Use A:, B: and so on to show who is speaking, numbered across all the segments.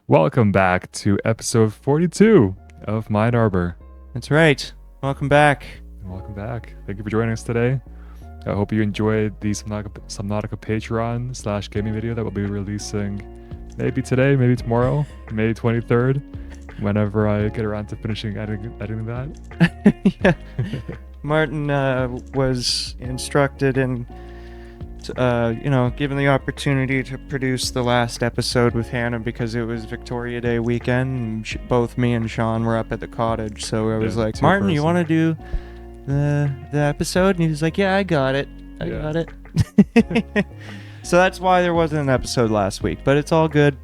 A: Welcome back to episode 42 of Mind Arbor.
B: That's right. Welcome back.
A: Welcome back. Thank you for joining us today. I hope you enjoyed the Subnautica Patreon / gaming video that we'll be releasing maybe today, maybe tomorrow, May 23rd, whenever I get around to finishing editing that.
B: Yeah. Martin was instructed and given the opportunity to produce the last episode with Hannah because it was Victoria Day weekend. And both me and Sean were up at the cottage, so I was like, Martin, you want to do the episode? And he was like, yeah, I got it. I got it. So that's why there wasn't an episode last week, but it's all good.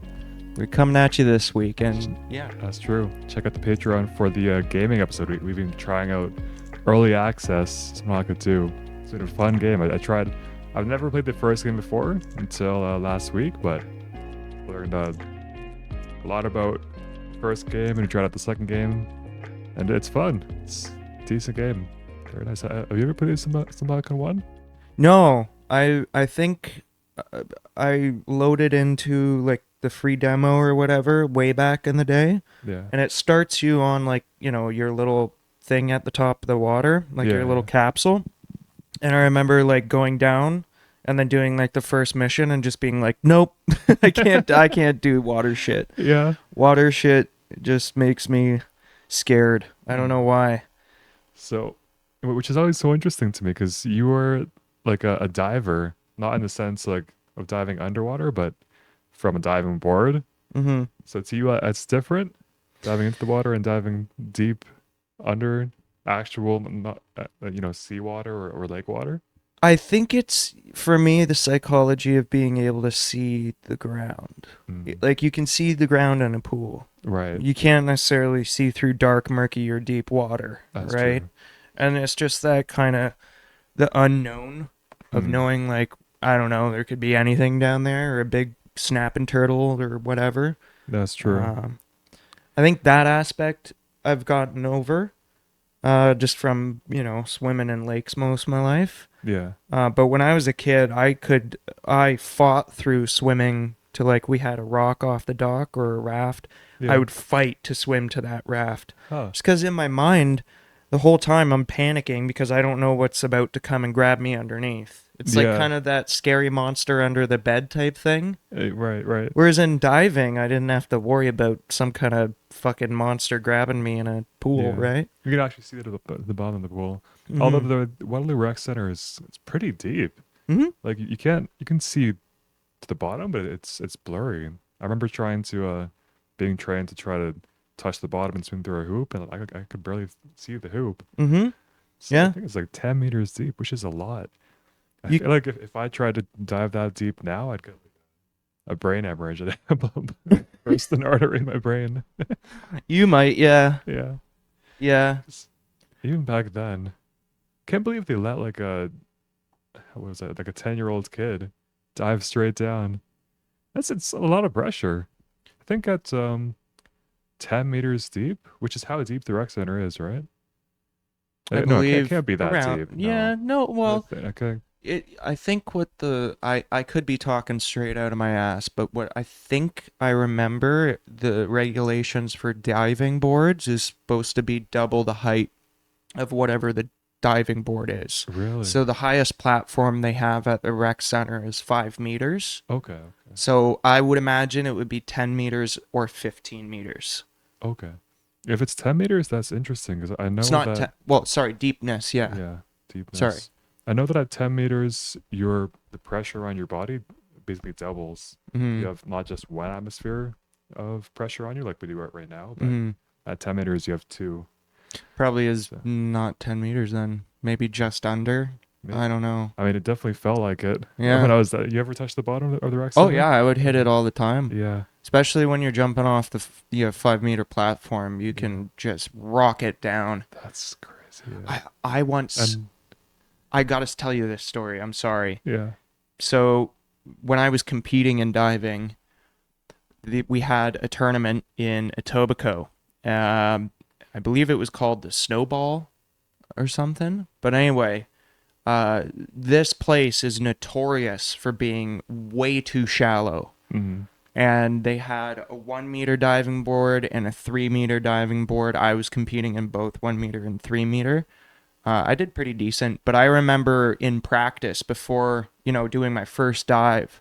B: We're coming at you this week, and yeah.
A: That's true. Check out the Patreon for the gaming episode. We've been trying out early access Subnautica 2. It's been a fun game. I've never played the first game before until last week, but learned a lot about the first game and tried out the second game, and it's fun. It's a decent game. Very nice. Have you ever played Subnautica 1?
B: No, I think I loaded into like the free demo or whatever way back in the day.
A: Yeah.
B: And it starts you on like, your little thing at the top of the water, like your little capsule. And I remember like going down and then doing like the first mission and just being like, nope, I can't do water shit.
A: Yeah.
B: Water shit just makes me scared. I don't know why.
A: So, which is always so interesting to me because you were like a diver, not in the sense like of diving underwater, but from a diving board.
B: Mm-hmm.
A: So to you, it's different, diving into the water and diving deep under actual, not seawater or lake water.
B: I think it's, for me, the psychology of being able to see the ground. Like, you can see the ground in a pool.
A: Right.
B: You can't necessarily see through dark, murky, or deep water.
A: That's
B: right?
A: True.
B: And it's just that kind of, the unknown of knowing, like, I don't know, there could be anything down there, or a big snapping turtle, or whatever.
A: That's true.
B: I think that aspect I've gotten over, just from, swimming in lakes most of my life.
A: Yeah.
B: But when I was a kid, I fought through swimming to, like, we had a rock off the dock or a raft.
A: Yeah.
B: I would fight to swim to that raft.
A: Huh.
B: Just because in my mind, the whole time I'm panicking because I don't know what's about to come and grab me underneath. It's like kind of that scary monster under the bed type thing.
A: Right.
B: Whereas in diving, I didn't have to worry about some kind of fucking monster grabbing me in a pool, right?
A: You can actually see it at the bottom of the pool.
B: Mm-hmm.
A: Although the Waterloo Rec Center it's pretty deep.
B: Mm-hmm.
A: Like you can see to the bottom, but it's blurry. I remember being trained to try to touch the bottom and swim through a hoop, and I could barely see the hoop.
B: Mm-hmm.
A: So I think it's like 10 meters deep, which is a lot. I feel like if I tried to dive that deep now, I'd get a brain hemorrhage. I'd burst an artery in my brain.
B: You might, yeah.
A: Yeah. Even back then, can't believe they let like a 10-year-old kid dive straight down. It's a lot of pressure. I think at 10 meters deep, which is how deep the rec center is, right?
B: I believe
A: it can't be that
B: around,
A: deep.
B: Yeah, no, well,
A: okay.
B: I think I could be talking straight out of my ass, but what I think I remember, the regulations for diving boards is supposed to be double the height of whatever the diving board is.
A: Really?
B: So the highest platform they have at the rec center is 5 meters.
A: Okay.
B: So I would imagine it would be 10 meters or 15 meters.
A: Okay. If it's 10 meters, that's interesting because I know
B: it's not deepness, yeah.
A: Yeah, deepness.
B: Sorry.
A: I know that at 10 meters, the pressure on your body basically doubles.
B: Mm-hmm.
A: You have not just one atmosphere of pressure on you like we do right now, but
B: Mm-hmm.
A: at 10 meters, you have two.
B: Probably is not 10 meters then. Maybe just under. Maybe. I don't know.
A: I mean, it definitely felt like it.
B: Yeah.
A: When I was you ever touch the bottom of the rec
B: Oh,
A: center?
B: yeah. I would hit it all the time.
A: Yeah.
B: Especially when you're jumping off the 5-meter platform. You can just rock it down.
A: That's crazy. Yeah.
B: I once... I got to tell you this story. I'm sorry.
A: Yeah.
B: So when I was competing in diving, we had a tournament in Etobicoke. I believe it was called the Snowball or something. But anyway, this place is notorious for being way too shallow.
A: Mm-hmm.
B: And they had a 1 meter diving board and a 3 meter diving board. I was competing in both 1 meter and 3 meter. I did pretty decent, but I remember in practice before, doing my first dive,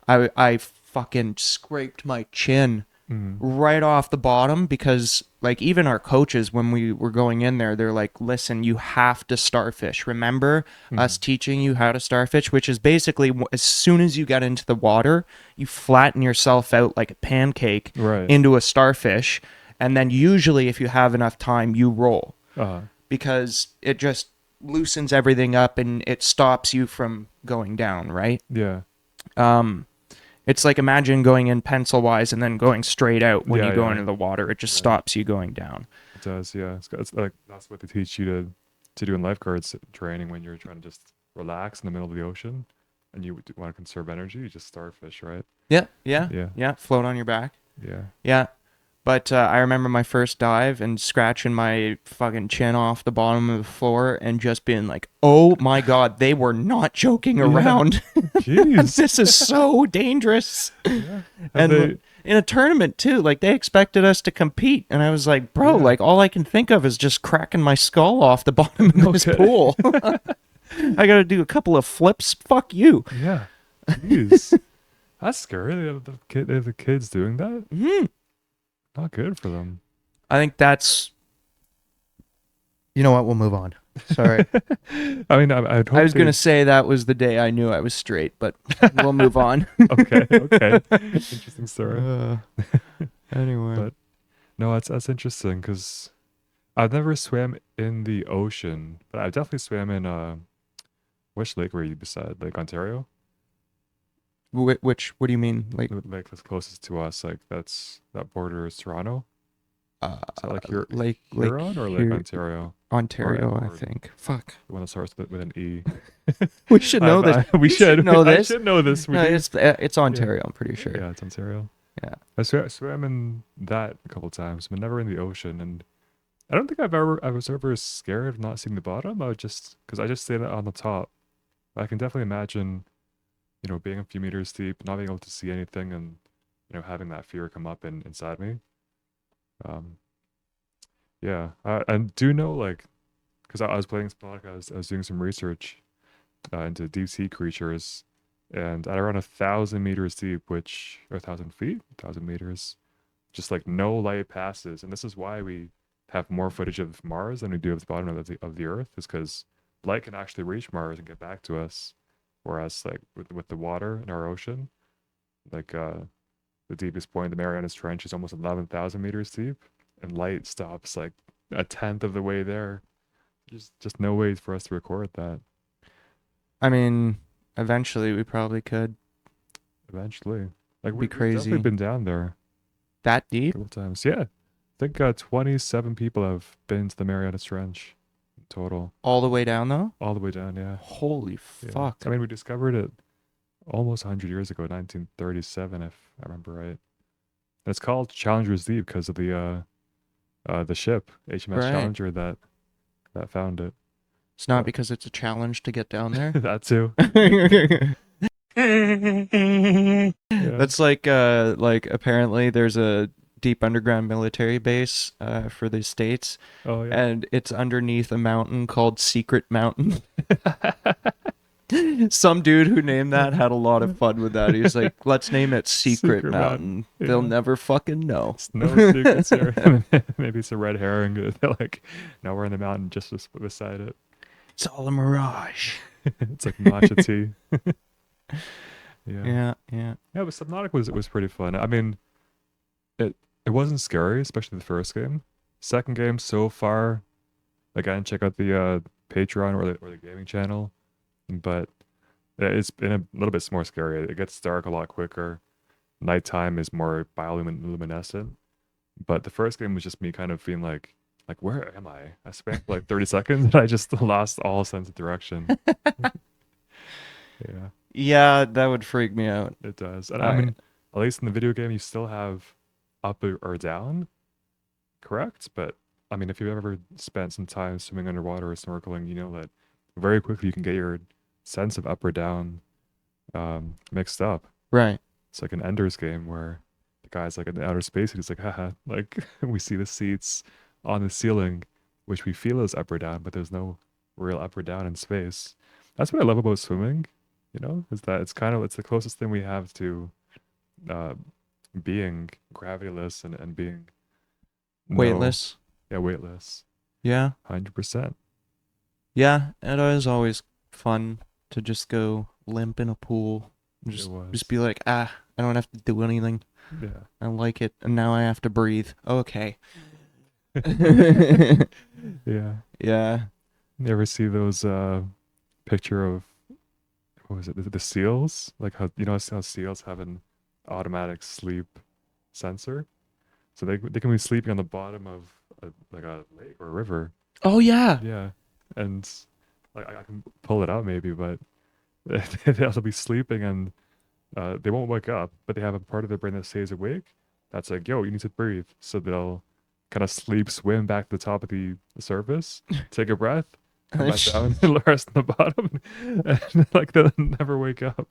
B: I fucking scraped my chin
A: Mm-hmm.
B: right off the bottom because like even our coaches when we were going in there, they're like, listen, you have to starfish. Remember us teaching you how to starfish, which is basically as soon as you get into the water, you flatten yourself out like a pancake
A: Right.
B: into a starfish. And then usually if you have enough time, you roll
A: Uh-huh.
B: because it just loosens everything up and it stops you from going down, right?
A: Yeah.
B: It's like imagine going in pencil-wise and then going straight out when
A: Yeah,
B: you go
A: yeah.
B: into the water. It just
A: Right.
B: stops you going down.
A: It does, yeah. It's like that's what they teach you to do in lifeguards training when you're trying to just relax in the middle of the ocean and you want to conserve energy. You just starfish, right?
B: Yeah, yeah,
A: Yeah,
B: yeah. Float on your back.
A: yeah.
B: Yeah. But I remember my first dive and scratching my fucking chin off the bottom of the floor and just being like, oh my God, they were not joking around.
A: Jeez.
B: This is so dangerous.
A: Yeah.
B: And
A: They,
B: in a tournament too, like they expected us to compete. And I was like, bro,
A: Yeah.
B: like all I can think of is just cracking my skull off the bottom of this
A: kidding.
B: pool. I got to do a couple of flips. Fuck you.
A: yeah. Jeez. That's scary. They have the kids doing that.
B: Mhm.
A: Not good for them.
B: I think that's. You know what? We'll move on. Sorry.
A: I mean, I'd hope
B: I was
A: they-
B: going to say that was the day I knew I was straight, but we'll move on.
A: Okay, okay. Interesting story.
B: Anyway.
A: But no, that's interesting because I've never swam in the ocean, but I've definitely swam in which lake were you beside? Lake Ontario?
B: What do you mean? Like,
A: The lake that's closest to us, like that borders Toronto.
B: uh,
A: Is that like
B: Lake
A: Huron or Lake
B: Hu-
A: Ontario?
B: Ontario, I
A: Or-
B: think. Fuck.
A: The one that starts with an E.
B: We should know this.
A: We should
B: know
A: I
B: this.
A: should know this. We
B: No,
A: do.
B: it's Ontario, I'm pretty sure.
A: Yeah, it's Ontario.
B: Yeah.
A: I swam in that a couple times, but never in the ocean. And I don't think I was ever scared of not seeing the bottom. I would just because I just stayed on the top. I can definitely imagine, being a few meters deep, not being able to see anything, and having that fear come up inside me. Um, yeah, I do know like because I was playing Subnautica, I was doing some research into deep sea creatures, and at around 1,000 meters deep, or 1,000 feet, 1,000 meters, just like no light passes, and this is why we have more footage of Mars than we do of the bottom of the Earth, is because light can actually reach Mars and get back to us, whereas like with the water in our ocean, like the deepest point, the Marianas Trench, is almost 11,000 meters deep, and light stops like a tenth of the way there. Just no way for us to record that.
B: I mean, eventually we probably could.
A: Eventually, like
B: Be
A: we've definitely
B: crazy.
A: been down there
B: That
A: a
B: deep?
A: couple times. Yeah, I think 27 people have been to the Marianas Trench in total,
B: All the way down, though?
A: all the way down. Yeah.
B: Holy
A: Yeah.
B: fuck.
A: I mean, we discovered it almost 100 years ago, 1937, if I remember right. And it's called Challenger's Deep because of the ship HMS
B: Right.
A: Challenger that found it.
B: It's not because it's a challenge to get down there.
A: That too. Yeah.
B: That's like apparently there's a deep underground military base for the States,
A: Oh yeah.
B: and it's underneath a mountain called Secret Mountain. Some dude who named that had a lot of fun with that. He was like, let's name it Secret,
A: Secret
B: Mountain.
A: Mountain.
B: They'll
A: Yeah.
B: never fucking know.
A: No secrets here. Maybe it's a red herring. They're like, no, we're in the mountain just beside it.
B: It's all a mirage.
A: It's like matcha tea. Yeah.
B: Yeah.
A: Yeah, but Subnautica was pretty fun. I mean, it wasn't scary, especially the first game. Second game so far, again, check out the Patreon or the gaming channel. But it's been a little bit more scary. It gets dark a lot quicker. Nighttime is more bioluminescent. But the first game was just me kind of feeling like where am I? I spent like 30 seconds and I just lost all sense of direction. Yeah,
B: Yeah, that would freak me out.
A: it does. And I mean, at least in the video game, you still have up or down, correct? But I mean, if you've ever spent some time swimming underwater or snorkeling, you know that very quickly you can get your sense of up or down mixed up.
B: Right.
A: It's like an Ender's Game where the guy's like in outer space and he's like, haha, like we see the seats on the ceiling, which we feel is up or down, but there's no real up or down in space. That's what I love about swimming, is that it's the closest thing we have to uh, being gravityless and being
B: Weightless.
A: Yeah, weightless.
B: Yeah.
A: 100%.
B: Yeah. It is always fun to just go limp in a pool.
A: It
B: Just
A: was.
B: be like, I don't have to do anything.
A: Yeah.
B: I like it, and now I have to breathe. Okay.
A: Yeah.
B: Yeah.
A: You ever see those picture of what was it? The seals? Like how how seals have an automatic sleep sensor, so they can be sleeping on the bottom of like a lake or a river.
B: Oh yeah.
A: Yeah, and like I can pull it out maybe, but they'll be sleeping and they won't wake up, but they have a part of their brain that stays awake. That's like, yo, you need to breathe. So they'll kind of sleep, swim back to the top of the surface, take a breath, come back down, and rest on the bottom, and like they'll never wake up.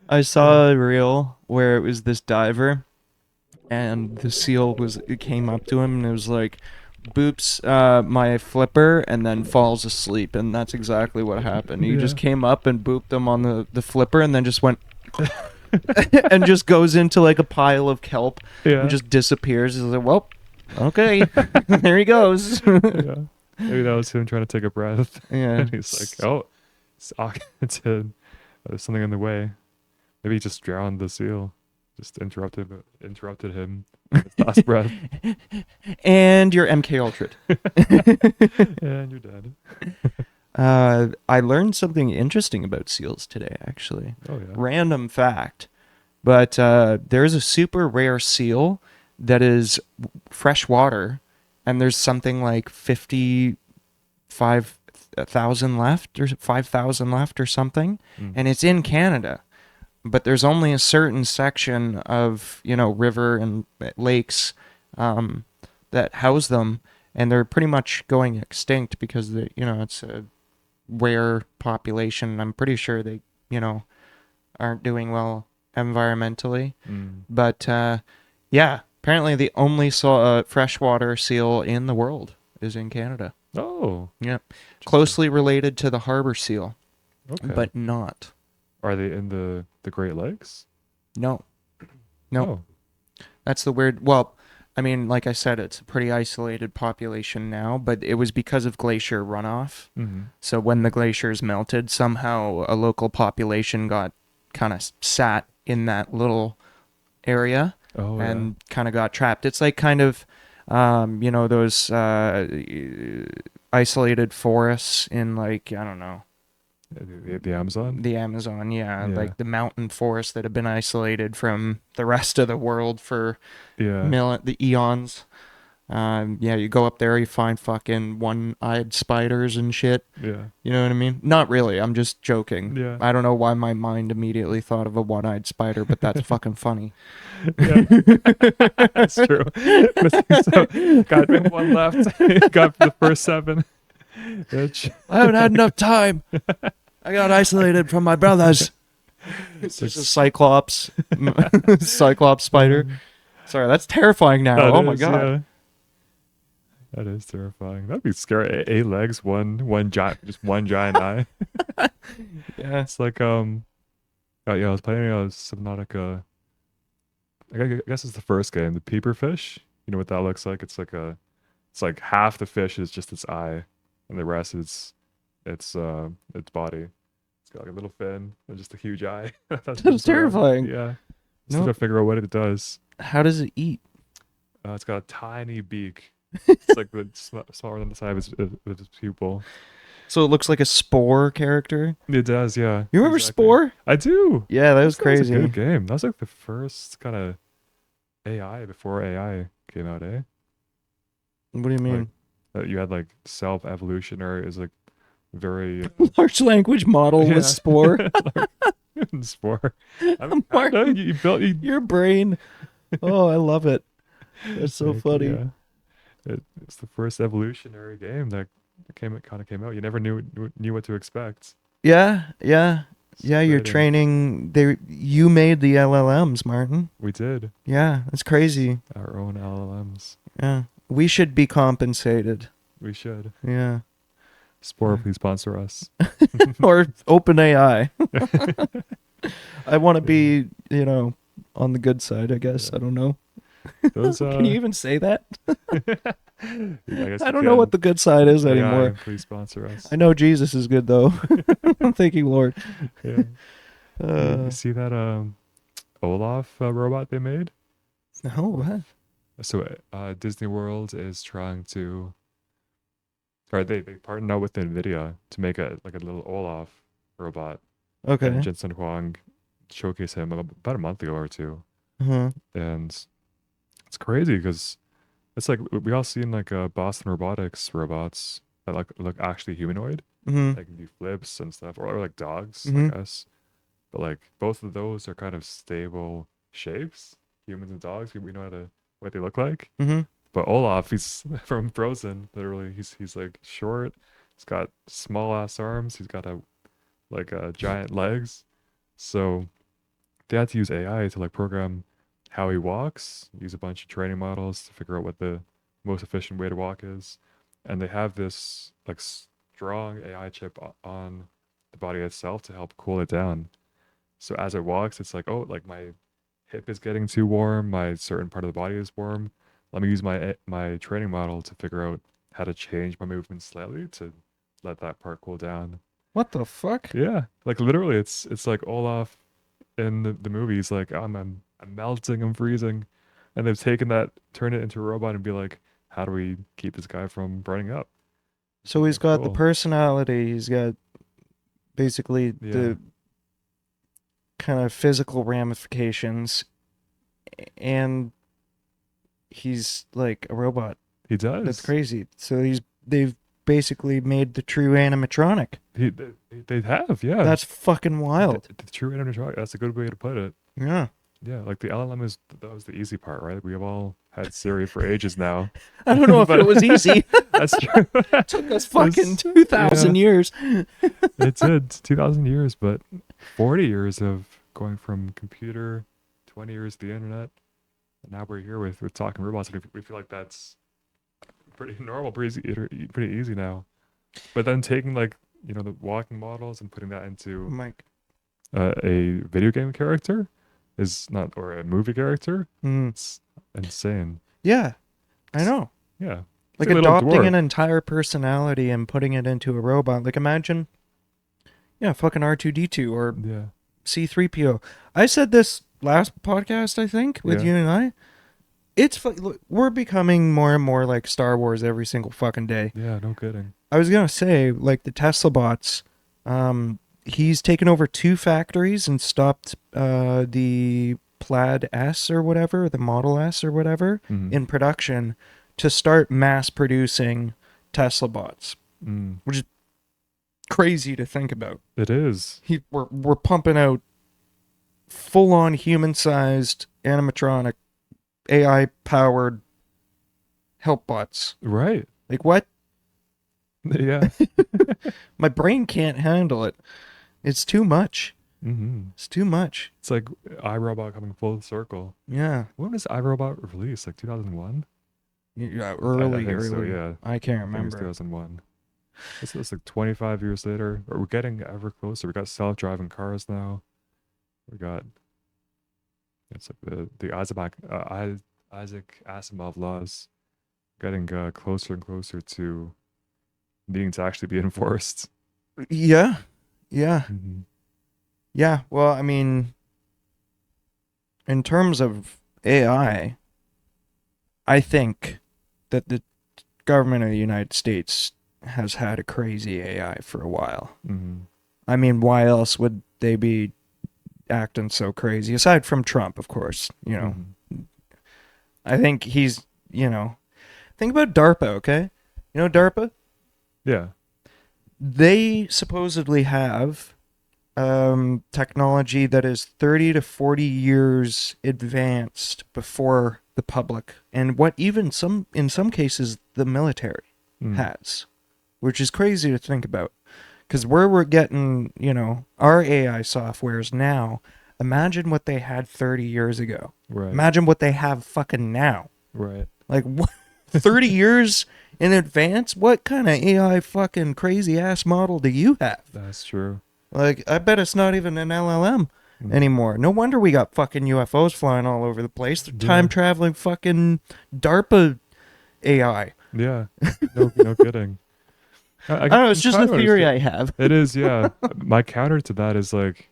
B: I saw a reel where it was this diver, and the seal it came up to him and it was like, boops my flipper, and then falls asleep, and that's exactly what happened. He just came up and booped him on the flipper, and then just went and just goes into like a pile of kelp and just disappears. He's like, well, okay. There he goes.
A: Yeah. Maybe that was him trying to take a breath.
B: Yeah.
A: And he's like, oh, there's something in the way. Maybe he just drowned the seal. Just interrupted him with his last breath.
B: And you're MK Ultra.
A: And you're dead.
B: I learned something interesting about seals today, actually.
A: Oh, yeah.
B: Random fact. But there's a super rare seal that is freshwater, and there's something like 55,000 left, or 5,000 left or something, and it's in Canada. But there's only a certain section of, river and lakes that house them, and they're pretty much going extinct because it's a rare population. I'm pretty sure they, aren't doing well environmentally. But yeah, apparently the only freshwater seal in the world is in Canada.
A: Oh.
B: Yeah. Closely related to the harbor seal, but not.
A: Are they in the Great Lakes?
B: No. No.
A: Oh.
B: That's the weird... Well, I mean, like I said, it's a pretty isolated population now, but it was because of glacier runoff.
A: Mm-hmm.
B: So when the glaciers melted, somehow a local population got kind of sat in that little area and kind of got trapped. It's like kind of, those isolated forests in, like, I don't know.
A: The Amazon?
B: The Amazon, yeah. Like the mountain forests that have been isolated from the rest of the world for the eons. You go up there, you find fucking one-eyed spiders and shit. Yeah. You know what I mean? Not really. I'm just joking. Yeah. I don't know why my mind immediately thought of a one-eyed spider, but that's fucking funny.
A: Yeah. That's true. So, got one left. Got the first 7. Bitch.
B: I haven't had enough time. I got isolated from my brothers. It's just a cyclops spider. Sorry, that's terrifying now. Oh my god. Yeah.
A: That is terrifying. That'd be scary. 8 legs, one giant, just one giant eye. Yeah, it's like I was playing Subnautica. I guess it's the first game, the peeper fish. You know what that looks like? It's like half the fish is just its eye, and the rest is its body. It's got like a little fin and just a huge eye.
B: That's terrifying.
A: Yeah. Still trying to figure out what it does.
B: How does it eat?
A: It's got a tiny beak. It's like smaller than the size of its pupil.
B: So it looks like a Spore character?
A: It does, yeah.
B: You remember Spore?
A: I do.
B: Yeah, that was crazy.
A: That was a good game. That was like the first kind of AI before AI came out, eh?
B: What do you mean?
A: Like, you had like self-evolution, or it was like very...
B: large language model with Spore.
A: Spore.
B: Martin,
A: you built...
B: your brain. Oh, I love it. That's so funny. Yeah.
A: It's the first evolutionary game that kind of came out. You never knew what to expect.
B: Yeah, yeah,
A: It's
B: yeah. You're
A: exciting.
B: training. You made the LLMs, Martin.
A: We did
B: Yeah, that's crazy.
A: our own LLMs.
B: Yeah, we should be compensated.
A: We should.
B: Yeah,
A: Spore, please sponsor us.
B: or OpenAI.
A: Yeah.
B: I want to be, on the good side. I guess.
A: Yeah.
B: I don't know.
A: Those
B: Can you even say that?
A: I guess
B: I
A: you
B: don't know what
A: can.
B: the good side is
A: AI,
B: anymore.
A: please sponsor us.
B: I know Jesus is good though. Thank you, Lord.
A: Yeah. You
B: Uh,
A: see that Olaf robot they made?
B: no, what?
A: So Disney World is trying to, or they partnered out with NVIDIA to make a little Olaf robot, and
B: Okay.
A: Jensen Huang showcased him about a month ago or two,
B: Uh-huh.
A: and it's crazy because it's like we all seen like Boston Robotics robots that look actually humanoid,
B: Mm-hmm.
A: that can do flips and stuff, or like dogs, I
B: Mm-hmm.
A: guess. But like both of those are kind of stable shapes, humans and dogs. We know what they look like.
B: Mm-hmm.
A: But Olaf, he's from Frozen. Literally, he's like short. He's got small ass arms. He's got giant legs. So they had to use AI to like program how he walks. Use a bunch of training models to figure out what the most efficient way to walk is. And they have this like strong AI chip on the body itself to help cool it down. So as it walks, it's like, oh, like my hip is getting too warm, my certain part of the body is warm. Let me use my training model to figure out how to change my movement slightly to let that part cool down.
B: What the fuck?
A: Yeah, like literally, it's like Olaf in the movies, like I'm melting, I'm freezing, and they've taken that, turned it into a robot, and be like, how do we keep this guy from burning up?
B: So he's
A: That's
B: got the
A: cool.
B: personality. He's got basically
A: Yeah,
B: the kind of physical ramifications, and he's like a robot.
A: he
B: That's
A: does.
B: crazy. So they've basically made the true animatronic.
A: They have, yeah.
B: That's fucking wild.
A: The true animatronic. That's a good way to put it.
B: Yeah.
A: Yeah, like the LLM is that was the easy part, right? We have all had Siri for ages now,
B: I don't know if it
A: but
B: was easy.
A: that's true.
B: Took us fucking
A: It's-
B: 2,000
A: yeah,
B: years.
A: it did 2,000 years, but 40 years of going from computer, 20 years to the internet, and now we're here with talking robots. And we feel like that's pretty normal, pretty easy now. But then taking like the walking models and putting that into
B: Mike.
A: a video game character is not, or a movie character.
B: Mm.
A: It's insane.
B: Yeah, I know.
A: Yeah. He's
B: Like
A: a little
B: adopting
A: dwarf.
B: an entire personality and putting it into a robot. Like imagine, yeah, fucking R2D2 or
A: Yeah.
B: C3PO. I said this last podcast, I think, with
A: Yeah.
B: you and I. Look, we're becoming more and more like Star Wars every single fucking day.
A: Yeah, no kidding.
B: I was gonna say, like the Tesla bots, he's taken over 2 factories and stopped the Plaid S or whatever, the Model S or whatever,
A: Mm.
B: in production to start mass producing Tesla bots,
A: Mm.
B: which is crazy to think about.
A: It is.
B: We're pumping out full on human sized animatronic AI powered help bots.
A: Right.
B: Like what?
A: Yeah.
B: My brain can't handle it. It's too much.
A: Mm-hmm.
B: It's too much.
A: It's like iRobot coming full circle.
B: Yeah.
A: When was iRobot released? Like 2001?
B: Yeah,
A: I
B: early,
A: think so,
B: early.
A: yeah.
B: I can't
A: I think it was
B: remember.
A: 2001. It's like 25 years later. Or we're getting ever closer. We got self-driving cars now. We got, it's like the Isaac Asimov laws getting closer and closer to needing to actually be enforced.
B: Yeah. Yeah.
A: Mm-hmm.
B: Yeah. Well, I mean, in terms of AI, I think that the government of the United States has had a crazy AI for a while.
A: Mm-hmm.
B: I mean, why else would they be acting so crazy? Aside from Trump, of course,
A: Mm-hmm.
B: I think he's, think about DARPA, okay? You know DARPA?
A: Yeah.
B: They supposedly have technology that is 30 to 40 years advanced before the public and what even in some cases the military has, which is crazy to think about. Because where we're getting, our AI softwares now, imagine what they had 30 years ago.
A: Right.
B: Imagine what they have fucking now.
A: Right.
B: Like, what, 30 years in advance? What kind of AI fucking crazy ass model do you have?
A: That's true.
B: Like, I bet it's not even an LLM anymore. No wonder we got fucking UFOs flying all over the place. They're time traveling fucking DARPA AI.
A: Yeah. No kidding.
B: I don't know, it's just a theory I have.
A: It is, yeah. My counter to that is like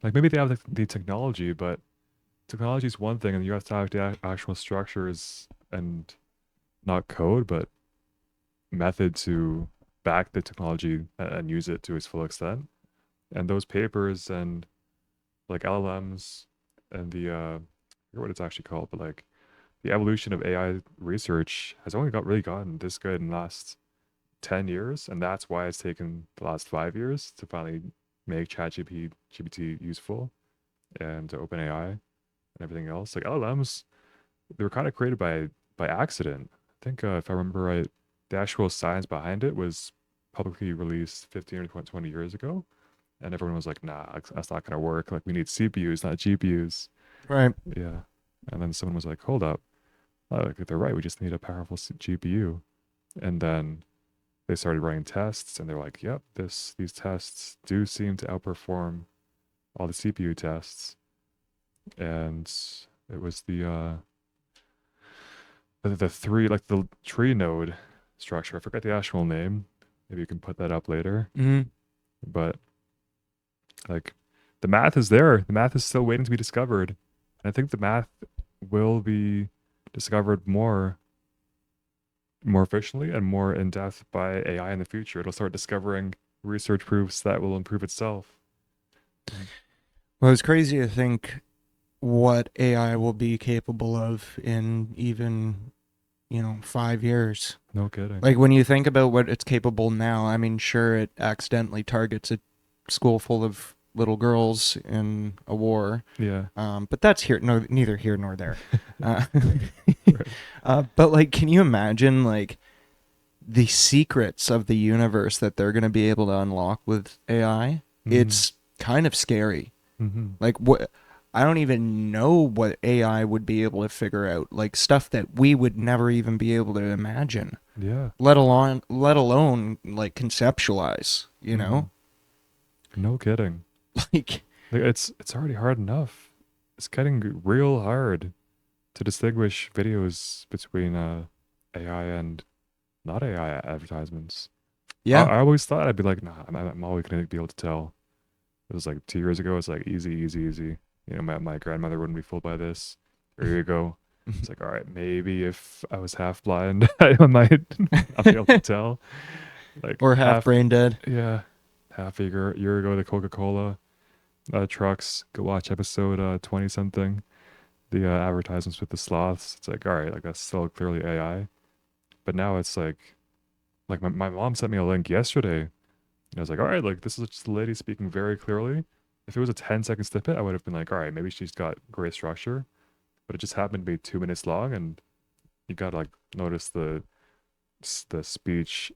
A: maybe they have the technology, but technology is one thing, and you have to have the actual structures and not code, but method to back the technology and use it to its full extent. And those papers and like LLMs and the I forget what it's actually called, but like the evolution of AI research has only really gotten this good in the last 10 years, and that's why it's taken the last 5 years to finally make ChatGPT useful, and to OpenAI and everything else. Like LLMs, they were kind of created by accident. I think if I remember right, the actual science behind it was publicly released 15 or 20 years ago, and everyone was like, "Nah, that's not gonna work. Like we need CPUs, not GPUs."
B: Right.
A: Yeah, and then someone was like, "Hold up, like they're right. We just need a powerful GPU," and then they started running tests, and they're like, "Yep, these tests do seem to outperform all the CPU tests." And it was the three, like the tree node structure. I forget the actual name. Maybe you can put that up later. But like the math is there. The math is still waiting to be discovered. And I think the math will be discovered more efficiently and more in depth by AI in the future. It'll start discovering research proofs that will improve itself.
B: Well, it's crazy to think what AI will be capable of in even, 5 years.
A: No kidding.
B: Like when you think about what it's capable now, I mean, sure, it accidentally targets a school full of little girls in a war.
A: Yeah.
B: But that's neither here nor there. But like, can you imagine like the secrets of the universe that they're going to be able to unlock with AI? It's kind of scary. Like what? I don't even know what AI would be able to figure out, like stuff that we would never even be able to imagine.
A: Yeah.
B: Let alone like conceptualize,
A: No kidding.
B: Like
A: it's already hard enough. It's getting real hard to distinguish videos between AI and not AI advertisements.
B: Yeah.
A: I always thought I'd be like, nah, I'm always gonna be able to tell. It was like 2 years ago. It's like easy. My grandmother wouldn't be fooled by this. Here you go. It's like, all right, maybe if I was half blind, I might not be able to tell. Like
B: or half brain dead.
A: Yeah, half a year ago, the Coca-Cola trucks. Go watch episode 20 something. The advertisements with the sloths. It's like, all right, like that's still clearly AI. But now it's like my mom sent me a link yesterday. And I was like, all right, like this is just a lady speaking very clearly. If it was a 10-second snippet, I would have been like, all right, maybe she's got great structure. But it just happened to be 2 minutes long, and you gotta like notice the speech,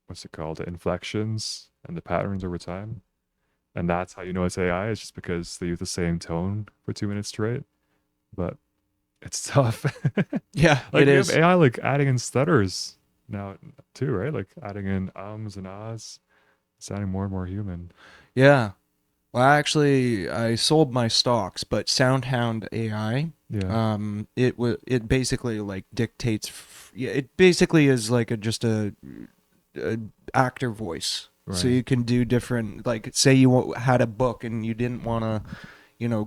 A: what's it called, the inflections and the patterns over time. And that's how you know it's AI. It's just because they use the same tone for 2 minutes straight. But it's tough.
B: Yeah,
A: like
B: it is.
A: Have AI like adding in stutters now too, right? Like adding in ums and ahs, sounding more and more human.
B: Yeah. Well, actually, I sold my stocks, but SoundHound AI,
A: Yeah.
B: it basically like dictates. It basically is like just a actor voice.
A: Right.
B: So you can do different, like say you had a book and you didn't want to,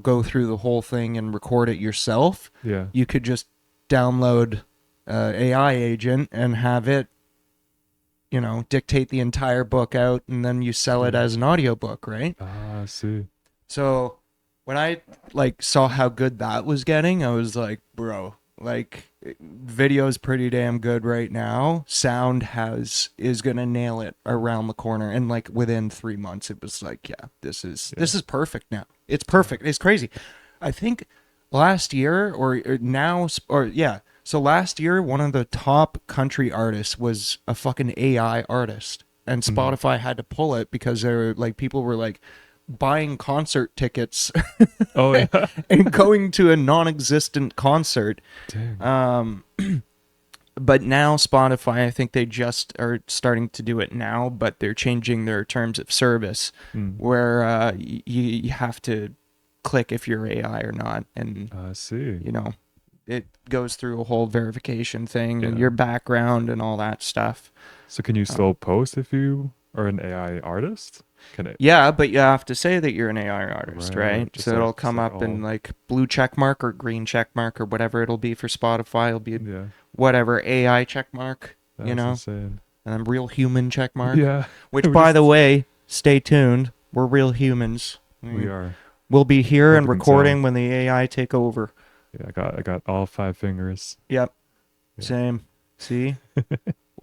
B: go through the whole thing and record it yourself.
A: Yeah.
B: You could just download AI agent and have it, dictate the entire book out, and then you sell it as an audiobook, right?
A: Ah, I see.
B: So when I like saw how good that was getting, I was like, bro, like video's pretty damn good right now. Sound is gonna nail it around the corner, and like within 3 months, it was like, yeah, this is perfect now. It's perfect. It's crazy. I think last year or now or yeah. So last year, one of the top country artists was a fucking AI artist, and
A: Mhm.
B: Spotify had to pull it because they're like people were like buying concert tickets
A: Oh yeah.
B: and going to a non-existent concert.
A: Dang.
B: Um, but now Spotify, I think they just are starting to do it now, but they're changing their terms of service
A: Mm.
B: where you have to click if you're AI or not, and
A: I see.
B: you know it goes through a whole verification thing and
A: Yeah.
B: your background and all that stuff.
A: So can you still post if you are an AI artist? Can it?
B: Yeah, but you have to say that you're an AI artist,
A: Right.
B: right? So it'll
A: Just
B: come
A: like
B: up in
A: all.
B: like blue check mark or green check mark or whatever it'll be for Spotify. It'll be
A: Yeah.
B: whatever AI check mark,
A: That's insane.
B: and then real human check mark.
A: Yeah.
B: Which,
A: We
B: by the
A: just.
B: way, stay tuned. We're real humans.
A: We are.
B: We'll be here
A: Hope
B: and
A: you can tell.
B: recording when the AI take over.
A: Yeah. I got all 5 fingers.
B: Yep,
A: Yeah.
B: same. See?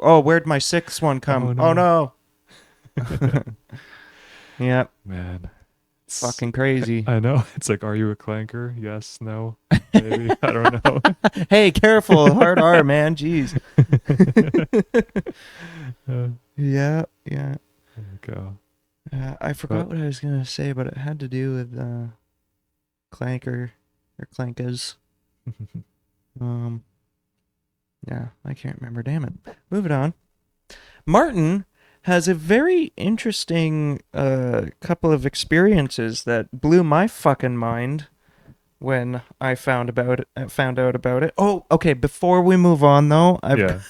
B: Oh, where'd my sixth one come?
A: Oh
B: Oh
A: no.
B: no. Yep,
A: Man. It's.
B: fucking crazy.
A: I know. It's like, are you a clanker? Yes. No. Maybe. I don't know.
B: Hey, careful, hard R, man. Jeez.
A: There
B: Yeah, yeah.
A: we go.
B: I forgot
A: But
B: what I was gonna say, but it had to do with clanker or clankas. Um, yeah, I can't remember. Damn it. Moving on. Martin has a very interesting couple of experiences that blew my fucking mind when I found out about it. Oh, okay. Before we move on, though,
A: yeah.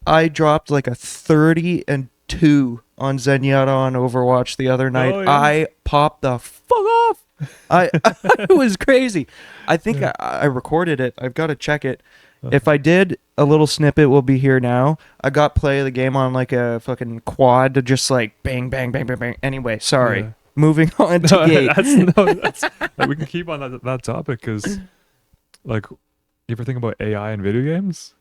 B: I dropped like a 30-2 on Zenyatta on Overwatch the other night.
A: Oh yeah.
B: I popped the fuck off. It was crazy. I think
A: Yeah.
B: I recorded it. I've got to check it. If
A: Uh-huh.
B: I did, a little snippet will be here now. I got play of the game on like a fucking quad to just like bang, bang, bang, bang, bang. Anyway, sorry.
A: Yeah.
B: Moving on to
A: No,
B: Gate.
A: that's like, we can keep on that topic because like you ever think about AI in video games?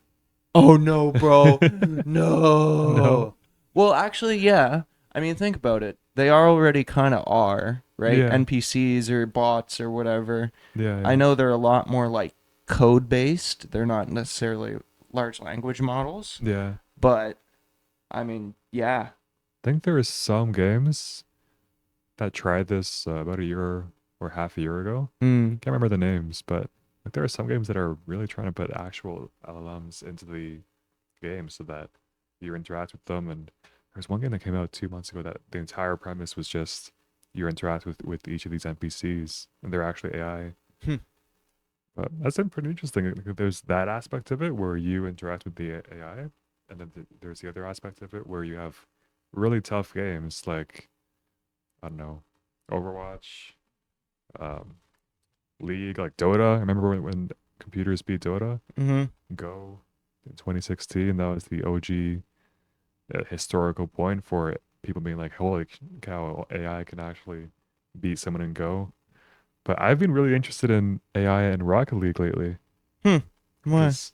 B: Oh no, bro.
A: No.
B: No. Well, actually, yeah. I mean, think about it. They are already kind of are, right?
A: Yeah.
B: NPCs or bots or whatever.
A: Yeah.
B: I
A: Yeah.
B: know they're a lot more like code based. They're not necessarily large language models,
A: Yeah.
B: but I mean, yeah.
A: I think there is some games that tried this about a year or half a year ago.
B: Mm.
A: Can't remember the names, but like there are some games that are really trying to put actual LLMs into the game so that you interact with them. And there's one game that came out 2 months ago that the entire premise was just you interact with each of these NPCs and they're actually AI.
B: Hmm.
A: But that's been pretty interesting. There's that aspect of it where you interact with the AI, and then there's the other aspect of it where you have really tough games like I don't know, Overwatch, um, League, like Dota. I remember when computers beat Dota,
B: Mm-hmm.
A: Go in 2016. That was the OG historical point for it. People being like, "Holy cow, AI can actually beat someone in Go." But I've been really interested in AI and Rocket League lately
B: Hmm. Why?
A: because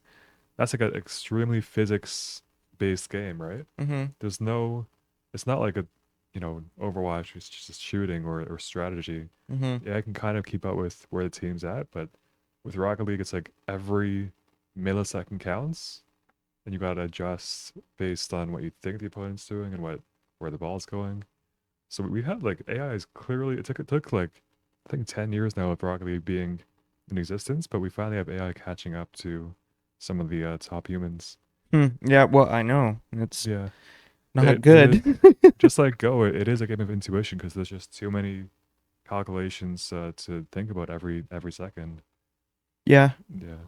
A: that's like an extremely physics-based game, right?
B: Mm-hmm.
A: There's no, it's not like a, Overwatch is just shooting or strategy.
B: Mm-hmm.
A: Yeah, I can kind of keep up with where the team's at, but with Rocket League, it's like every millisecond counts, and you gotta adjust based on what you think the opponent's doing and where the ball's going. So we have like AI is clearly it took like I think 10 years now of Rocket League being in existence, but we finally have AI catching up to some of the top humans.
B: Hmm. Yeah. Well, I know it's
A: Yeah,
B: not
A: it is
B: good.
A: just like Go. It is a game of intuition because there's just too many calculations to think about every second.
B: Yeah.
A: Yeah.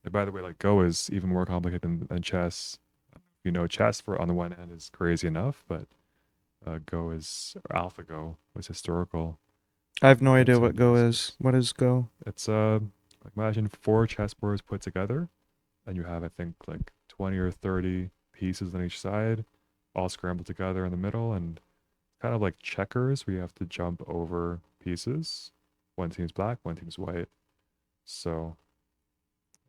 A: And by the way, like Go is even more complicated than chess. Chess for on the one hand is crazy enough, but Go is or AlphaGo was historical.
B: I have no idea
A: It's
B: what Go
A: massive.
B: is. What is Go?
A: It's like imagine four chessboards put together, and you have I think like 20 or 30 pieces on each side, all scrambled together in the middle, and kind of like checkers, where you have to jump over pieces. One team's black, one team's white. So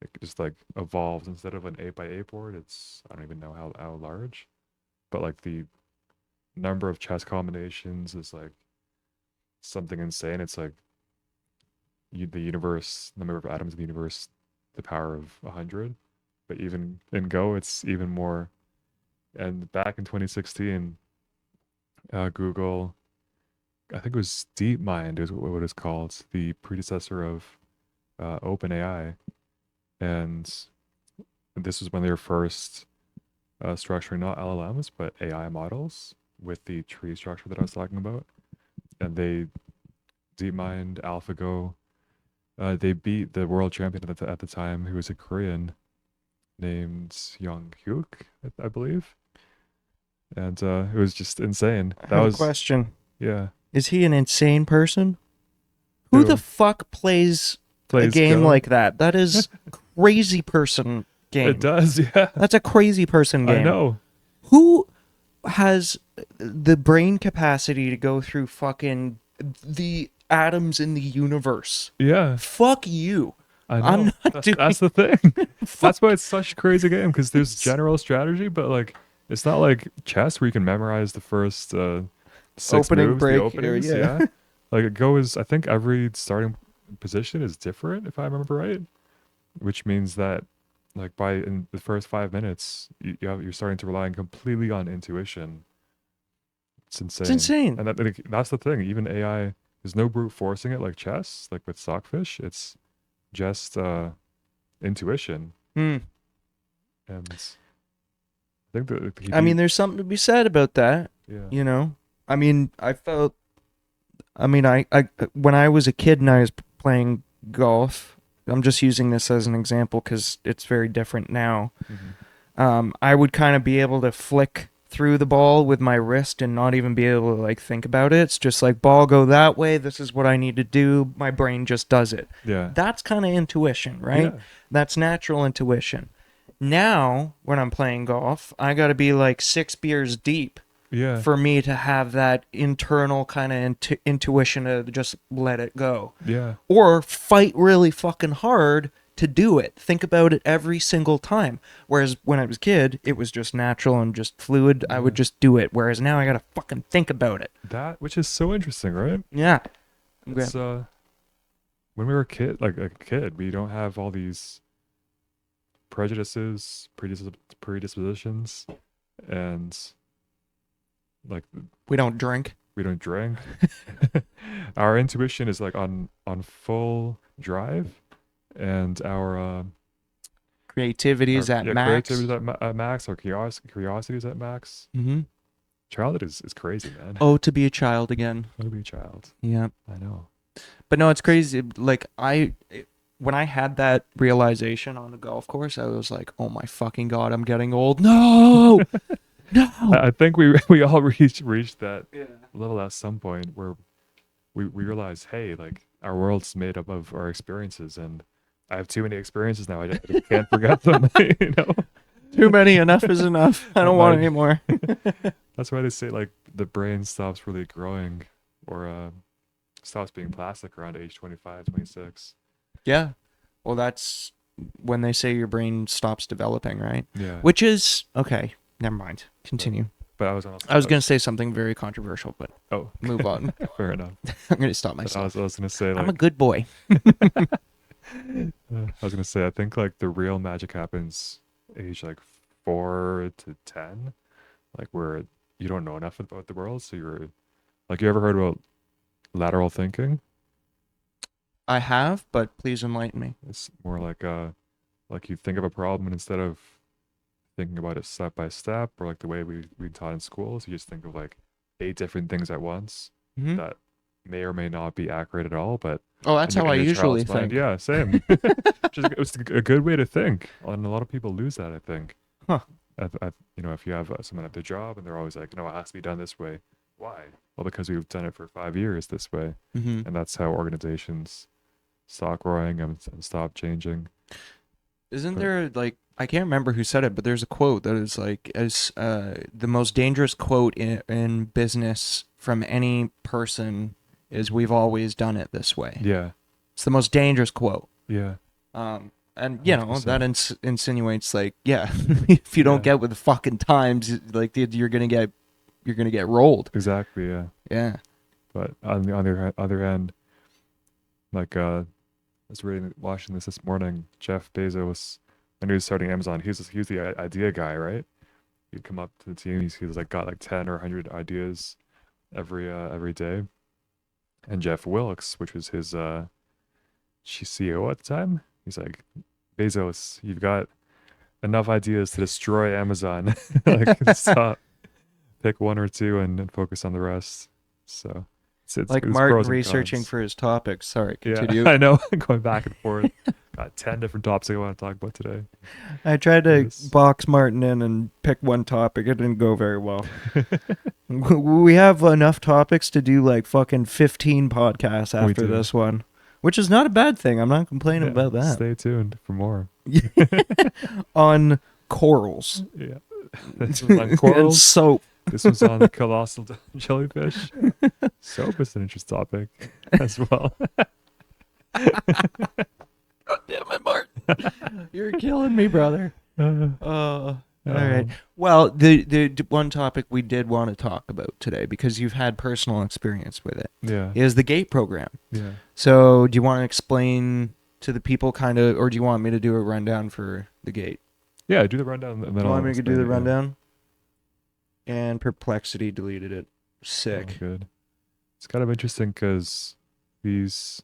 A: it just like evolves instead of an 8x8 board. It's I don't even know how large, but like the number of chess combinations is like something insane. It's like the universe, the number of atoms in the universe, the power of 100. But even in Go, it's even more. And back in 2016, Google, I think it was DeepMind is what it's called, the predecessor of OpenAI, and this was when they were first structuring not LLMs but AI models with the tree structure that I was talking about. And they DeepMind, AlphaGo, they beat the world champion at the time, who was a Korean named Young Hyuk, I believe. And it was just insane.
B: I
A: That
B: have a
A: was
B: question.
A: Yeah.
B: Is he an insane person? Who the fuck plays a game
A: Go?
B: like that? That is crazy person game.
A: It does, yeah.
B: That's a crazy person game.
A: I know.
B: Who has the brain capacity to go through fucking the atoms in the universe?
A: Yeah.
B: Fuck you.
A: I know.
B: I'm not doing.
A: That's the thing. That's why it's such a crazy game, because there's general strategy, but like it's not like chess where you can memorize the first six
B: Opening
A: moves,
B: break,
A: the openings.
B: yeah.
A: Like Go is, I think every starting position is different, if I remember right, which means that like in the first 5 minutes, you're starting to rely completely on intuition. It's insane.
B: It's insane.
A: And that's the thing. Even AI, there's no brute forcing it like chess, like with Stockfish. It's just intuition.
B: Hmm.
A: And I think that
B: I mean, there's something to be said about that.
A: yeah.
B: You know, I mean, I when I was a kid and I was playing golf, I'm just using this as an example because it's very different now.
A: Mm-hmm.
B: I would kind of be able to flick through the ball with my wrist and not even be able to like think about it. It's just like, ball go that way. This is what I need to do. My brain just does it.
A: Yeah.
B: That's kind of intuition, right?
A: Yeah.
B: That's natural intuition. Now, when I'm playing golf, I got to be like 6 beers deep
A: Yeah.
B: for me to have that internal kind of intuition to just let it go.
A: Yeah.
B: Or fight really fucking hard to do it. Think about it every single time. Whereas when I was a kid, it was just natural and just fluid. I would just do it. Whereas now I got to fucking think about it.
A: That, which is so interesting, right?
B: Yeah.
A: It's when we were like a kid, we don't have all these prejudices, predispositions, and like
B: We don't drink.
A: we don't drink. Our intuition is like on full drive, and our
B: Creativity is at max.
A: creativity is at max. Our curiosity is at max.
B: Mm-hmm.
A: Childhood is crazy, man.
B: Oh, to be a child again.
A: Oh, to be a child.
B: Yeah.
A: I know.
B: But no, it's crazy. Like when I had that realization on the golf course, I was like, "Oh my fucking god, I'm getting old." No, no.
A: I think we all reached that level at some point where we realize, hey, like our world's made up of our experiences, and I have too many experiences now. I can't forget them. You know,
B: Too many. Enough is enough. I don't want any more.
A: That's why they say like the brain stops really growing, or stops being plastic around age 25, 26.
B: Yeah. Well, that's when they say your brain stops developing, right?
A: Yeah.
B: Which is okay. Never mind. Continue.
A: But I was
B: going to say something very controversial, but move on.
A: Fair enough.
B: I'm going to stop
A: I
B: myself.
A: was going to say, like,
B: I'm a good boy.
A: I was going to say, I think like the real magic happens age like 4 to 10, like where you don't know enough about the world. So you're like, you ever heard about lateral thinking?
B: I have, but please enlighten me.
A: It's more like you think of a problem, and instead of thinking about it step by step, or like the way we taught in schools, you just think of like 8 different things at once that may or may not be accurate at all. But
B: that's how I usually think.
A: Yeah, same. It's a good way to think, and a lot of people lose that, I think.
B: Huh.
A: If you have someone at their job and they're always like, no, it has to be done this way. Why? Well, because we've done it for 5 years this way, and that's how organizations stop growing and stop changing.
B: Isn't there like, I can't remember who said it, but there's a quote that is like, as the most dangerous quote in business from any person is, "We've always done it this way."
A: Yeah.
B: It's the most dangerous quote.
A: Yeah.
B: And you know, that insinuates like, yeah, if you don't get with the fucking times, like you're gonna get rolled.
A: Exactly. Yeah.
B: Yeah.
A: But on the other hand, like was watching this morning. Jeff Bezos, when he was starting Amazon, he was the idea guy, right? He'd come up to the team. He was like got like 10 or 100 ideas every day. And Jeff Wilkes, which was his CEO at the time, he's like, Bezos, you've got enough ideas to destroy Amazon. Like stop, pick one or two and focus on the rest. So
B: Like
A: it's
B: Martin
A: pros and
B: researching
A: cons.
B: for his topics. Sorry,
A: Yeah,
B: continue.
A: I know. Going back and forth. Got 10 different topics I want to talk about today.
B: I tried to
A: Yes.
B: box Martin in and pick one topic. It didn't go very well. We have enough topics to do like fucking 15 podcasts
A: We
B: after
A: do.
B: this one, which is not a bad thing. I'm not complaining
A: Yeah,
B: about that.
A: stay tuned for more.
B: On corals.
A: Yeah. This was on
B: And
A: corals.
B: soap.
A: This was on the colossal jellyfish. Soap is an interesting topic as well.
B: God damn it, Martin. You're killing me, brother. All right. Well, the one topic we did want to talk about today, because you've had personal experience with it,
A: Yeah.
B: is the GATE program.
A: Yeah.
B: So do you want to explain to the people kind of, or do you want me to do a rundown for the GATE?
A: Yeah, do the rundown and then
B: You
A: I'll
B: want me to do
A: explain
B: the
A: it, yeah.
B: rundown? And Perplexity deleted it. Sick.
A: Oh, good. It's kind of interesting because these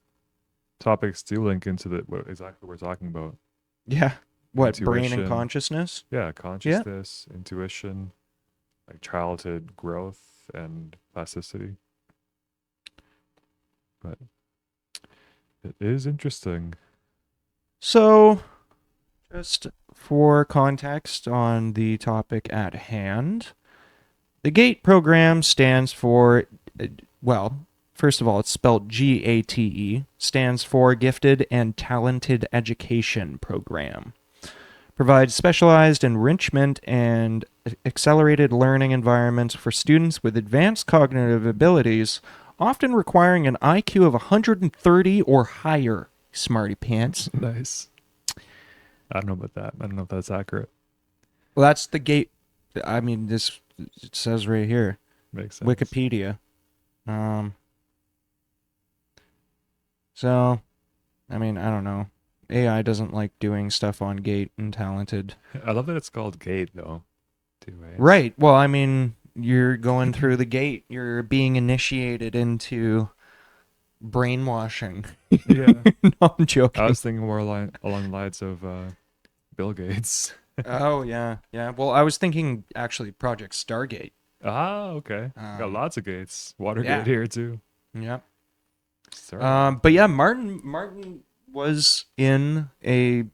A: topics do link into exactly what we're talking about.
B: Yeah. What, brain and
A: Intuition.
B: consciousness?
A: Yeah, consciousness, intuition, like childhood growth and plasticity. But it is interesting.
B: So, just for context on the topic at hand, the GATE program stands for, well, first of all, it's spelled GATE, stands for Gifted and Talented Education Program. Provides specialized enrichment and accelerated learning environments for students with advanced cognitive abilities, often requiring an IQ of 130 or higher. Smarty pants.
A: Nice. I don't know about that. I don't know if that's accurate.
B: Well, that's the GATE. I mean, this it says right here,
A: Makes sense.
B: Wikipedia. So, I mean, I don't know. AI doesn't like doing stuff on GATE and talented.
A: I love that it's called gate though. Too, right?
B: Right. Well, I mean, you're going through the gate. You're being initiated into brainwashing.
A: Yeah.
B: No, I'm joking.
A: I was thinking more along the lines of Bill Gates.
B: Oh, yeah. Yeah. Well, I was thinking actually Project Stargate.
A: Ah, okay. Got lots of gates. Watergate
B: yeah.
A: here too.
B: Yep.
A: Sorry.
B: But yeah, Martin was in a,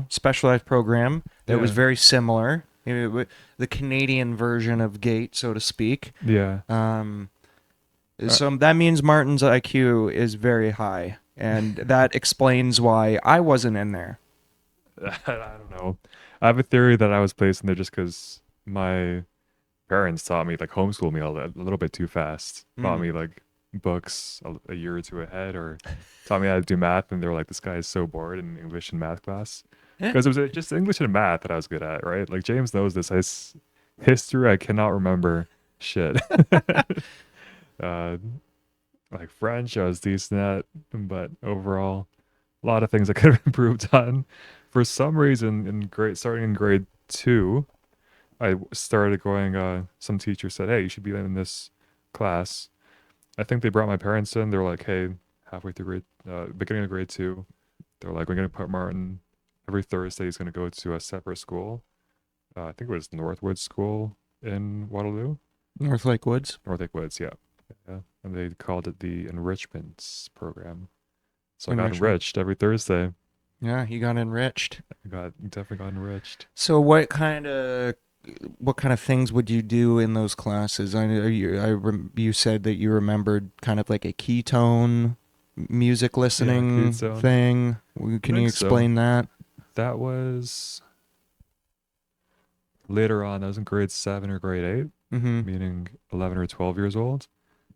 B: specialized program that was
A: Yeah.
B: very similar. The Canadian version of GATE, so to speak.
A: Yeah.
B: So that means Martin's IQ is very high, and that explains why I wasn't in there.
A: I don't know. I have a theory that I was placed in there just because my parents taught me, like, homeschooled me a little bit too fast. Taught me like books a year or two ahead, or taught me how to do math, and they were like, "This guy is so bored in English and math class," because it was just English and math that I was good at, right? Like James knows this. History, I cannot remember shit. Like French, I was decent at, but overall, a lot of things I could have improved on. For some reason, starting in grade 2, I started going. Some teacher said, "Hey, you should be in this class." I think they brought my parents in. They were like, "Hey, halfway through beginning of grade 2, they're like, we're gonna put Martin every Thursday. He's gonna go to a separate school. I think it was Northwood School in Waterloo.
B: North Lake Woods.
A: North Lake Woods, yeah. And they called it the enrichments program. So I got enriched every Thursday.
B: Yeah, you got enriched.
A: Definitely got enriched.
B: So what kind of things would you do in those classes? You said that you remembered kind of like a ketone music listening thing. Can you explain that?
A: That was later on. I was in grade 7 or grade 8, meaning 11 or 12 years old.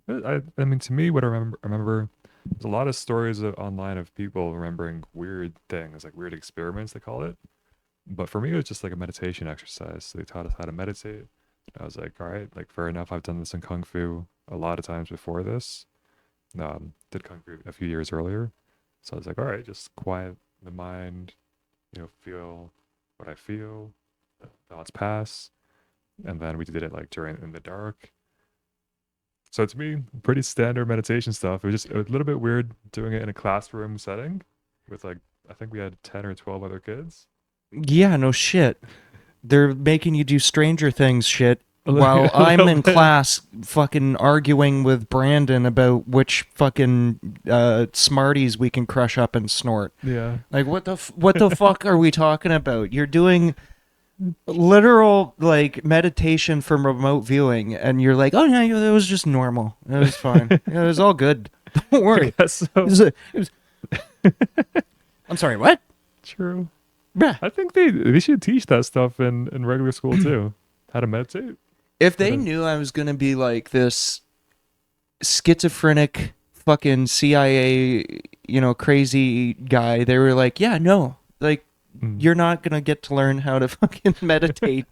A: I mean, to me, what I remember, there's a lot of stories online of people remembering weird things, like weird experiments, they call it. But for me, it was just like a meditation exercise. So they taught us how to meditate. I was like, all right, like fair enough. I've done this in Kung Fu a lot of times before this. Did Kung Fu a few years earlier. So I was like, all right, just quiet the mind, feel what I feel, thoughts pass. And then we did it like during in the dark. So to me, pretty standard meditation stuff. It was a little bit weird doing it in a classroom setting with like, I think we had 10 or 12 other kids.
B: Yeah, no shit. They're making you do Stranger Things shit
A: A
B: while
A: little
B: I'm in
A: bit.
B: class fucking arguing with Brandon about which fucking Smarties we can crush up and snort.
A: Yeah.
B: Like what the fuck are we talking about? You're doing literal like meditation from remote viewing and you're like, "Oh no, it was just normal. It was fine. It was all good. Don't worry."
A: I guess so.
B: It was- I'm sorry, what?
A: True.
B: Bruh.
A: I think they should teach that stuff in regular school too. How to meditate.
B: If they knew I was gonna be like this schizophrenic fucking CIA, crazy guy, they were like, yeah, no, like
A: Mm.
B: you're not gonna get to learn how to fucking meditate.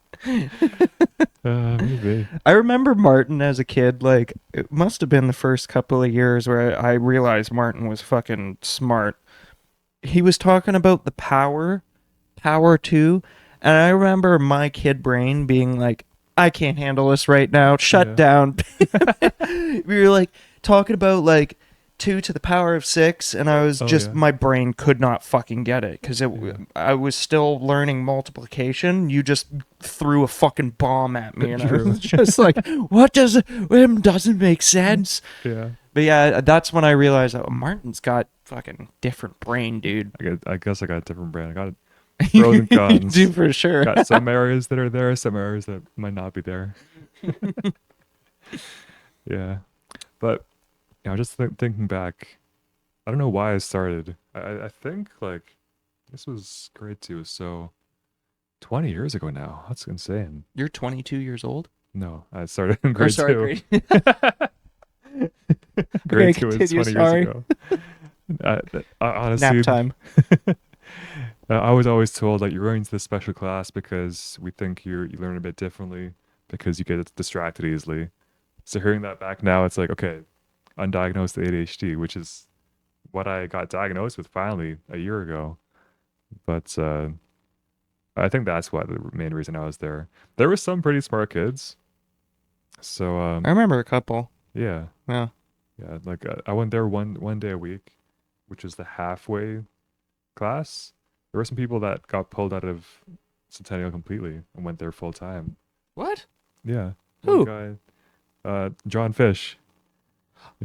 A: Maybe.
B: I remember Martin as a kid, like it must have been the first couple of years where I realized Martin was fucking smart. He was talking about the Power 2, and I remember my kid brain being like, I can't handle this right now. Shut
A: Yeah.
B: down. We were like talking about like 2 to the power of 6, and I was
A: Yeah.
B: my brain could not fucking get it because I was still learning multiplication. You just threw a fucking bomb at me, and I was just like, what doesn't make sense.
A: Yeah.
B: But yeah, that's when I realized that Martin's got fucking different brain, dude.
A: I guess I got a different brand. I got pros and cons.
B: You do for sure.
A: Got some areas that are there, some areas that might not be there. Yeah. But just thinking back, I don't know why I started. I think like this was grade 2, so 20 years ago now. That's insane.
B: You're 22 years old?
A: No, I started in grade 2.
B: Grade
A: Grade
B: Okay,
A: 2 is
B: continue,
A: 20
B: sorry.
A: years ago. Honestly,
B: Nap time.
A: I was always told that you're going to this special class because we think you learn a bit differently because you get distracted easily. So hearing that back now, it's like, okay, undiagnosed ADHD, which is what I got diagnosed with finally a year ago. But I think that's why the main reason I was there. There were some pretty smart kids. So
B: I remember a couple.
A: yeah.
B: Yeah.
A: Yeah, like I went there one day a week, which was the halfway class. There were some people that got pulled out of Centennial completely and went there full time.
B: What?
A: Yeah.
B: Who?
A: One guy, John Fish.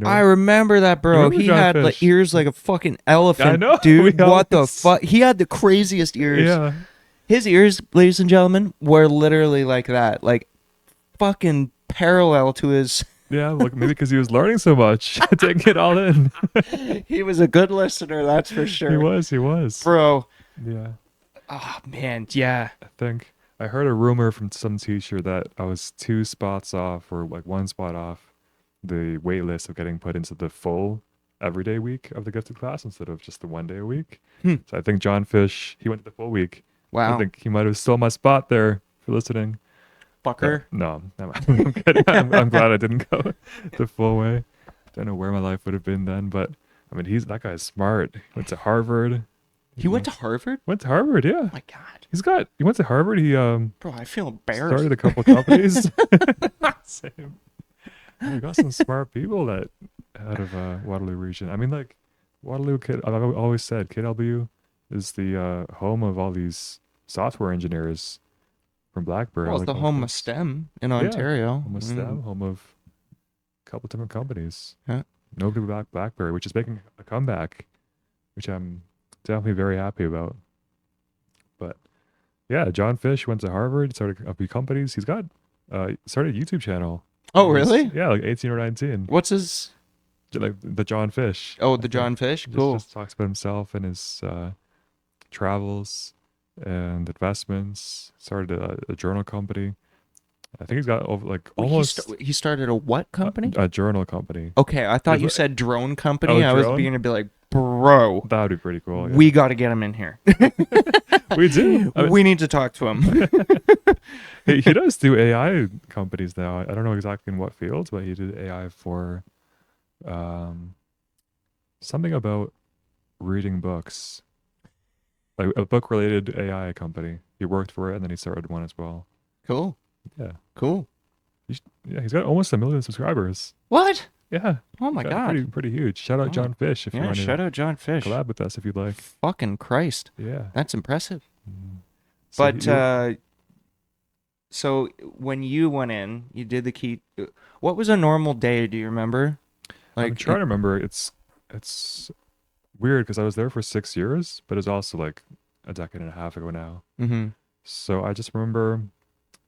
B: I remember that, bro.
A: remember
B: He
A: John
B: had like
A: Fish?
B: ears like a fucking elephant,
A: I know,
B: dude.
A: we
B: What the
A: always-
B: fuck? He had the craziest ears.
A: Yeah.
B: His ears, ladies and gentlemen, were literally like that, like fucking parallel to his.
A: Yeah, look, maybe because he was learning so much, taking it all in.
B: He was a good listener, that's for sure.
A: He was.
B: Bro.
A: Yeah.
B: Oh man, yeah.
A: I think I heard a rumor from some teacher that I was 2 spots off or like 1 spot off the wait list of getting put into the full everyday week of the gifted class instead of just the 1 day a week. So I think John Fish, he went to the full week.
B: Wow.
A: I think he might have stole my spot there for listening.
B: Fucker.
A: No, I'm kidding. I'm glad I didn't go the full way. Don't know where my life would have been then, but I mean, that guy's smart. He went to Harvard.
B: He went to Harvard?
A: Went to Harvard, yeah.
B: Oh my god.
A: He went to Harvard. He
B: Bro, I feel embarrassed.
A: started a couple companies. Same. We got some smart people that out of Waterloo region. I mean, like Waterloo I've always said KW is the home of all these software engineers from BlackBerry.
B: Well,
A: all
B: it's the
A: the
B: home of
A: companies.
B: STEM in Ontario.
A: Home of STEM, home of a couple different companies.
B: Yeah.
A: Nobody BlackBerry, which is making a comeback, which I'm definitely very happy about. But yeah, John Fish went to Harvard, started a few companies. He's got started a YouTube channel.
B: Oh, really?
A: Yeah, like 18 or 19.
B: What's his?
A: Like the John Fish.
B: Oh, the John Fish. Cool.
A: Just talks about himself and his travels and investments. Started a journal company. I think he's got over like almost
B: He started a what company?
A: a journal company.
B: Okay, I thought
A: Is
B: you
A: it-
B: said drone company.
A: Oh,
B: I was
A: drone?
B: beginning to be like, bro,
A: That would be pretty cool. Yeah.
B: we got to get him in here.
A: We do. I mean,
B: We need to talk to him.
A: he does do AI companies now. I don't know exactly in what fields, but he did AI for something about reading books. Like a book related AI company. He worked for it and then he started one as well.
B: Cool.
A: Yeah.
B: Cool.
A: Yeah, he's got almost 1 million subscribers.
B: What?
A: Yeah.
B: Oh my
A: Got pretty
B: God.
A: pretty huge. Shout out
B: Oh.
A: John Fish if you
B: Yeah,
A: want
B: shout
A: to
B: out John Fish.
A: collab with us if you'd like.
B: Fucking Christ.
A: Yeah.
B: That's impressive.
A: Mm. So
B: But so when you went in, you did the key. What was a normal day? Do you remember?
A: I'm
B: Like,
A: trying to remember. It's weird because I was there for 6 years, but it's also like a decade and a half ago now.
B: mm-hmm,
A: So I just remember,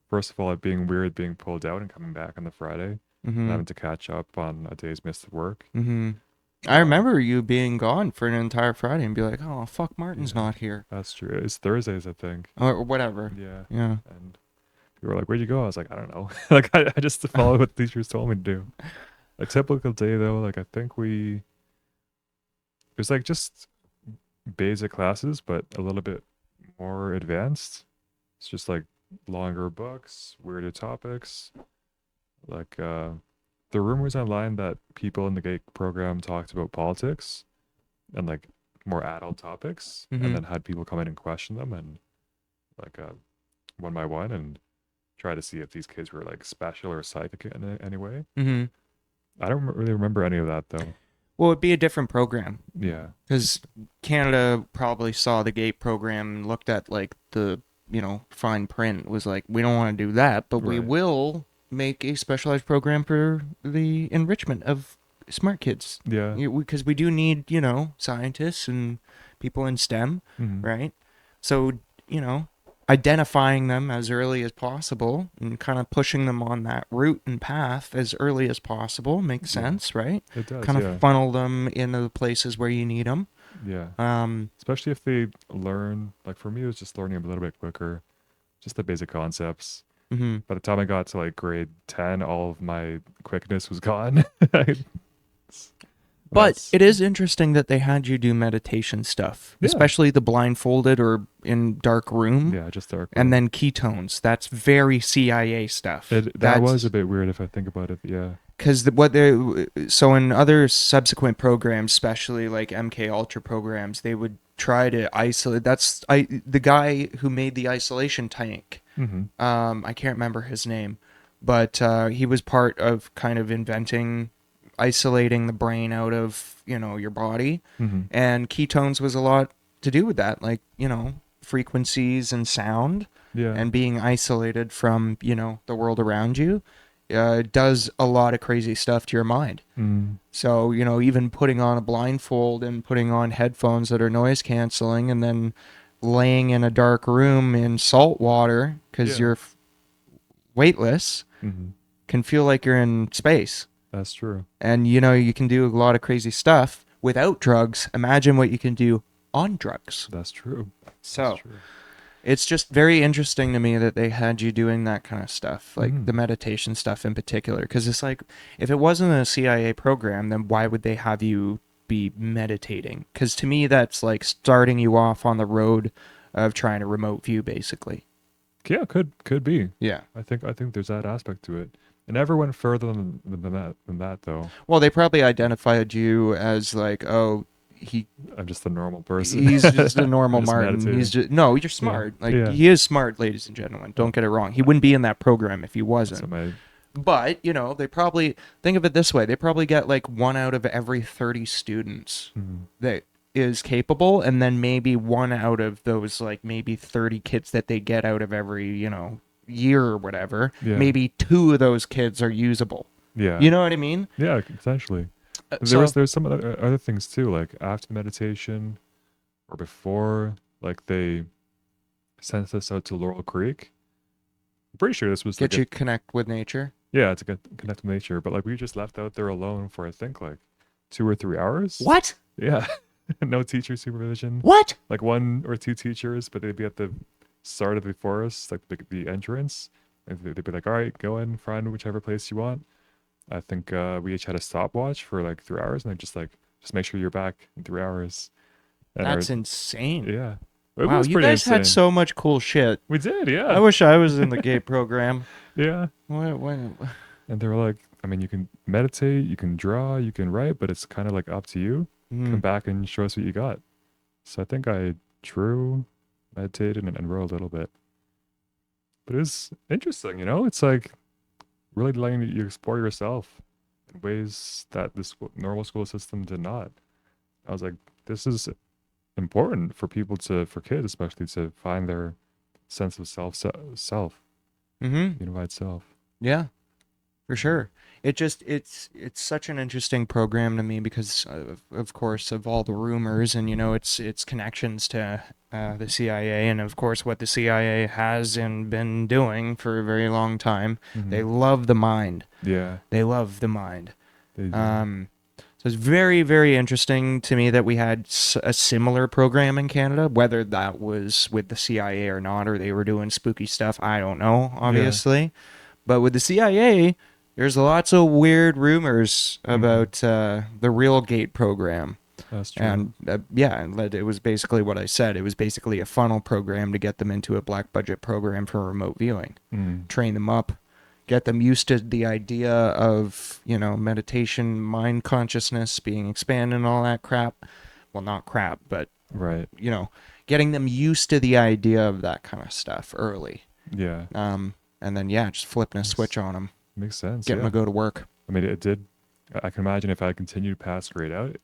A: first of all, it being weird being pulled out and coming back on the Friday and
B: mm-hmm,
A: having to catch up on a day's missed work.
B: mm-hmm. I
A: Uh,
B: remember you being gone for an entire Friday and be like, "Oh fuck, Martin's
A: yeah,
B: not here,"
A: that's true. It's Thursdays, I think.
B: or whatever.
A: Yeah.
B: Yeah.
A: And people were like, "Where'd you go?" I was like, "I don't know." Like I just followed what the teachers told me to do. A typical day though, like I think it was like just basic classes, but a little bit more advanced. It's just like longer books, weirder topics. Like the rumors online that people in the GATE program talked about politics and like more adult topics, and
B: Mm-hmm.
A: then had people come in and question them and like one by one and try to see if these kids were like special or psychic in any way.
B: Mm-hmm.
A: I don't really remember any of that though.
B: Well, it'd be a different program
A: Yeah,
B: because Canada probably saw the GATE program and looked at like the fine print, was like, we don't want to do that, but we
A: right.
B: will make a specialized program for the enrichment of smart kids.
A: Yeah.
B: Because we do need, scientists and people in STEM,
A: Hmm.
B: right? So, identifying them as early as possible and kind of pushing them on that route and path as early as possible makes
A: Yeah,
B: sense, right?
A: it does.
B: Kind of
A: Yeah.
B: funnel them into the places where you need them.
A: Yeah.
B: Um,
A: Especially if they learn, like for me, it was just learning a little bit quicker, just the basic concepts.
B: mhm.
A: By the time I got to like grade 10, all of my quickness was gone.
B: But
A: That's,
B: it is interesting that they had you do meditation stuff,
A: yeah.
B: especially the blindfolded or in dark room.
A: Yeah, just dark
B: And
A: room.
B: then ketones. That's very CIA stuff.
A: That was a bit weird if I think about it. Yeah.
B: Because so in other subsequent programs, especially like MK Ultra programs, they would try to isolate. The guy who made the isolation tank.
A: Mm-hmm.
B: I can't remember his name, but he was part of kind of inventing isolating the brain out of your body,
A: Mm-hmm.
B: and ketones was a lot to do with that, like frequencies and sound,
A: Yeah.
B: and being isolated from the world around you does a lot of crazy stuff to your mind.
A: Mm.
B: So even putting on a blindfold and putting on headphones that are noise canceling, and then laying in a dark room in salt water because
A: Yeah.
B: you're weightless
A: Mm-hmm.
B: can feel like you're in space.
A: That's true.
B: And you can do a lot of crazy stuff without drugs. Imagine what you can do on drugs.
A: That's true.
B: So
A: That's true.
B: it's just very interesting to me that they had you doing that kind of stuff, like
A: Mhm.
B: the meditation stuff in particular. Because it's like, if it wasn't a CIA program, then why would they have you be meditating? Because to me, that's like starting you off on the road of trying to remote view, basically.
A: Yeah, could be.
B: Yeah.
A: I think there's that aspect to it. It never went further than that though.
B: Well, they probably identified you as like, oh,
A: I'm just a normal person.
B: he's just a normal
A: Just
B: Martin.
A: meditating.
B: He's just no, you're smart. Like
A: Yeah.
B: he is smart, ladies and gentlemen. Don't get it wrong. He wouldn't be in that program if he
A: So
B: wasn't.
A: my
B: But they probably think of it this way: they probably get like 1 out of every 30 students
A: Mhm.
B: that is capable, and then maybe 1 out of those like maybe 30 kids that they get out of every year or whatever.
A: Yeah.
B: Maybe 2 of those kids are usable.
A: Yeah.
B: You know what I mean?
A: Yeah, essentially.
B: So
A: There's some other things too, like after the meditation or before, like they sent us out to Laurel Creek. I'm pretty sure this was
B: get
A: like
B: you connect with nature.
A: yeah, to connect with nature, but like we just left out there alone for I think like 2 or 3 hours.
B: What?
A: Yeah. No teacher supervision.
B: What?
A: Like 1 or 2 teachers, but they'd be at the start of the forest, like the entrance. And they'd be like, all right, go in, find whichever place you want. I think we each had a stopwatch for like 3 hours, and they just make sure you're back in 3 hours. And
B: That's insane.
A: yeah. It
B: Wow,
A: was
B: you
A: pretty
B: guys had
A: insane.
B: so much cool shit.
A: We did,
B: I
A: yeah.
B: wish I was in the GATE program.
A: Yeah.
B: What?
A: And they were like, I mean, you can meditate, you can draw, you can write, but it's kind of like up to you. come back and show us what you got. So I think I drew, meditated, and wrote a little bit. But it was interesting, you know? It's like really letting you explore yourself in ways that the normal school system did not. I was like, this is important for people for kids especially, to find their sense of self, unified self.
B: Yeah, for sure. It's such an interesting program to me because of course of all the rumors and its connections to the CIA, and of course what the CIA has and been doing for a very long time. They love the mind.
A: Yeah,
B: they love the mind.
A: they do.
B: So it's very, very interesting to me that we had a similar program in Canada, whether that was with the CIA or not, or they were doing spooky stuff. I don't know, obviously. But with the CIA, there's lots of weird rumors about the Real Gate program.
A: That's true.
B: And it was basically what I said. It was basically a funnel program to get them into a black budget program for remote viewing, train them up, get them used to the idea of, meditation, mind consciousness being expanded and all that crap. Well, not crap, but,
A: right.
B: Getting them used to the idea of that kind of stuff early.
A: Yeah.
B: And then, just flipping a switch on them.
A: Makes sense.
B: Get them to go to work.
A: I mean, it did. I can imagine if I continued past grade 8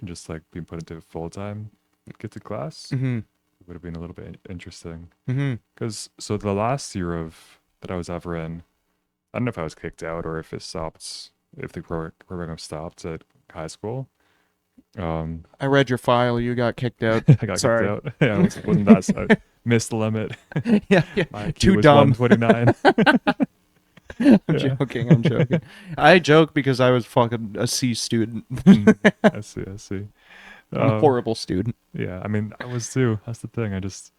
A: and just like being put into full-time get to class, it would have been a little bit interesting. Because so the last year that I was ever in, I don't know if I was kicked out or if it stopped, if the program stopped at high school.
B: I read your file. You got kicked out.
A: I got
B: Sorry.
A: kicked out. Yeah, it wasn't that. So I missed the limit.
B: yeah.
A: My IQ
B: Too
A: was
B: dumb.
A: 129.
B: I'm joking. I joke because I was fucking a C student.
A: I see.
B: I'm a horrible student.
A: Yeah, I mean, I was too. That's the thing. I just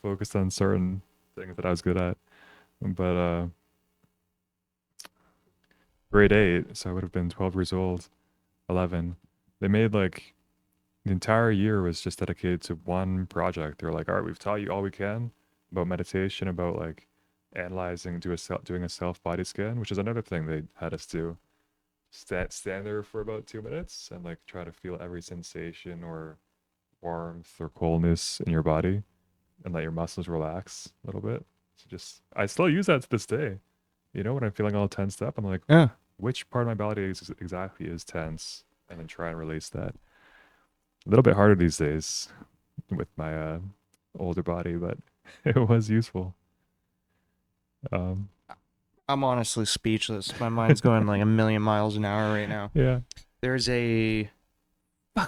A: focused on certain things that I was good at. But grade 8, so I would have been 12 years old, 11. They made like the entire year was just dedicated to one project. They're like, all right, we've taught you all we can about meditation, about like analyzing, doing a self body scan, which is another thing they had us do. Stand there for about 2 minutes and like try to feel every sensation or warmth or coldness in your body and let your muscles relax a little bit. So I still use that to this day. When I'm feeling all tensed up, I'm like, which part of my body exactly is tense? And then try and release that. A little bit harder these days with my older body, but it was useful.
B: I'm honestly speechless. My mind's going like a million miles an hour right now.
A: Yeah.
B: There's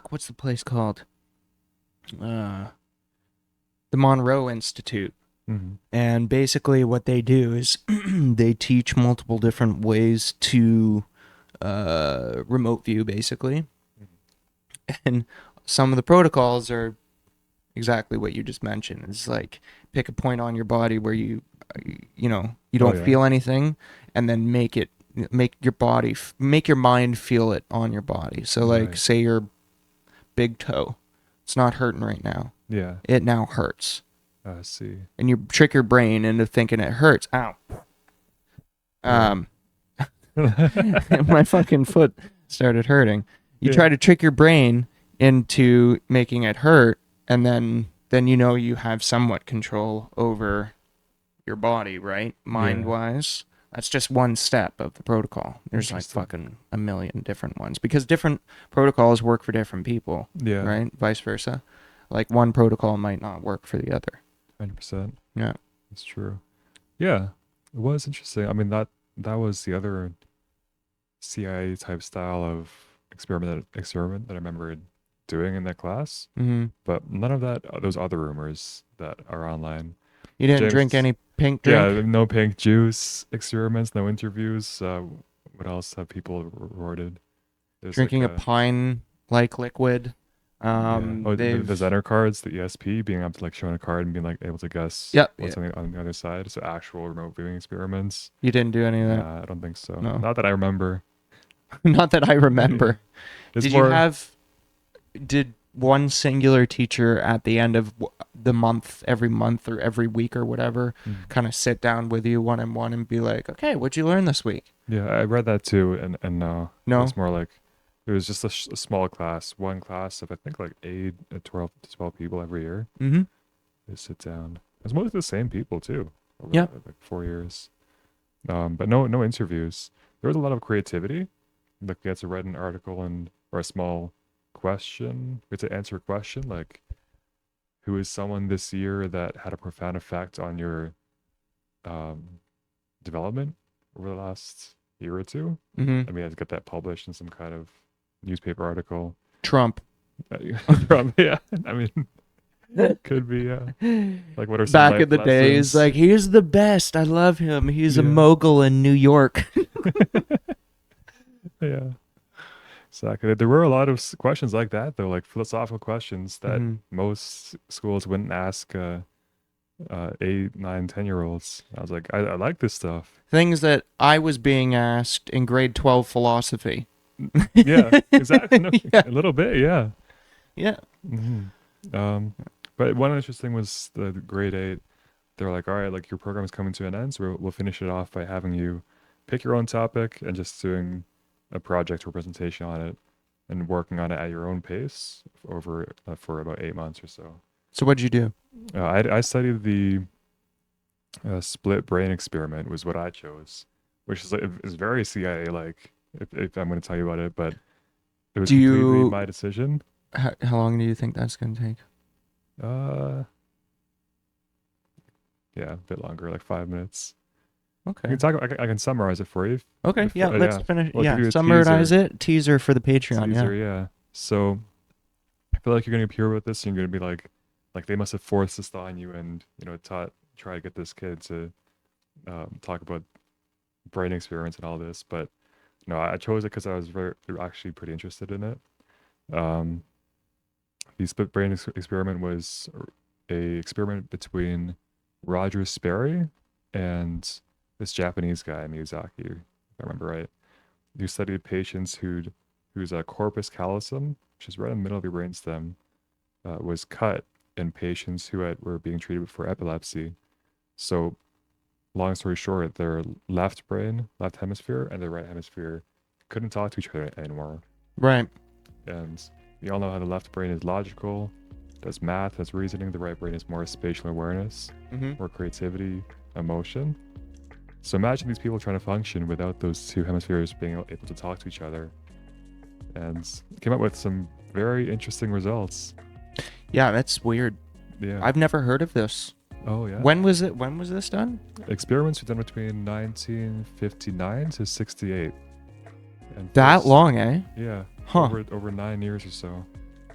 B: what's the place called? The Monroe Institute. And basically what they do is they teach multiple different ways to remote view, basically. And some of the protocols are exactly what you just mentioned. It's like pick a point on your body where you don't feel anything, and then make your mind feel it on your body. So like say your big toe, it's not hurting right now.
A: Yeah.
B: It now hurts.
A: I see.
B: And you trick your brain into thinking it hurts. Ow. My fucking foot started hurting. You try to trick your brain into making it hurt, and then you have somewhat control over your body, right? Mind-wise. That's just one step of the protocol. There's like fucking a million different ones because different protocols work for different people. Yeah. Right? Vice versa. Like one protocol might not work for the other.
A: 100%.
B: Yeah.
A: That's true. Yeah. It was interesting. I mean, that was the other CIA type style of experiment that I remember doing in that class. But none of those other rumors that are online.
B: You didn't drink any pink drink?
A: Yeah, no pink juice experiments, no interviews. What else have people reported?
B: Drinking like a pine-like liquid.
A: The Zener cards, the ESP, being able to like showing a card and being like able to guess what's on the other side. So actual remote viewing experiments.
B: You didn't do any of that?
A: I don't think so.
B: No.
A: Not that I remember.
B: Not that I remember. Did one singular teacher at the end of the month, every month or every week or whatever, kind of sit down with you one-on-one and be like, okay, what'd you learn this week?
A: Yeah, I read that too, and no. It's more like It was just a small class, one class of I think like 12 people every year.
B: Mm-hmm.
A: They sit down. It's mostly the same people too. Over
B: Yep.
A: like 4 years. But no interviews. There was a lot of creativity. Like we had to write an article or a small question. We had to answer a question like, who is someone this year that had a profound effect on your um, development over the last year or two?
B: Mm-hmm.
A: And we had to get that published in some kind of newspaper article.
B: Trump.
A: Trump, yeah. I mean, could be, like, what are some
B: Back
A: life
B: in the days,
A: lessons?
B: like, he's the best. I love him. He's a
A: Yeah.
B: mogul in New York.
A: Yeah. Exactly. There were a lot of questions like that, though, like philosophical questions that
B: Mhm.
A: most schools wouldn't ask 8, 9, 10-year-olds. I was like, I like this stuff.
B: Things that I was being asked in grade 12 philosophy.
A: Yeah, exactly. No,
B: Yeah.
A: a little bit, yeah.
B: Yeah.
A: hmm But one interesting was the grade 8. They're like, all right, like your program is coming to an end, so we'll finish it off by having you pick your own topic and just doing a project or presentation on it and working on it at your own pace over for about 8 months or so.
B: So what'd you do?
A: I studied the split brain experiment was what I chose, which is very CIA like. If I'm going to tell you about it, but it was
B: Do
A: completely
B: you?
A: my decision.
B: How long do you think that's gonna take?
A: Uh, yeah, a bit longer, like 5 minutes. You
B: Okay.
A: can talk. I can summarize it for you.
B: Okay. Yeah. Let's finish.
A: Well, I'll
B: Yeah.
A: give you a
B: Summarize
A: teaser.
B: it. Teaser for the Patreon.
A: Teaser, yeah. So I feel like you're gonna appear with this, and you're gonna be like they must have forced this on you, and try to get this kid to talk about brain experiments and all this. But no, I chose it because I was actually pretty interested in it. Um, the split brain experiment was a experiment between Roger Sperry and this Japanese guy Miyazaki, if I remember right, who studied patients whose corpus callosum, which is right in the middle of your brainstem, was cut in patients were being treated for epilepsy. So, long story short, their left hemisphere, and their right hemisphere couldn't talk to each other anymore.
B: Right.
A: And we all know how the left brain is logical, does math, has reasoning. The right brain is more spatial awareness,
B: Mm-hmm.
A: more creativity, emotion. So imagine these people trying to function without those two hemispheres being able to talk to each other. And came up with some very interesting results.
B: Yeah, that's weird.
A: Yeah.
B: I've never heard of this.
A: Oh, yeah.
B: When was it? When was this done?
A: Experiments were done between 1959 to 68. And
B: That
A: first-
B: long, eh?
A: Yeah.
B: Huh.
A: Over 9 years or so.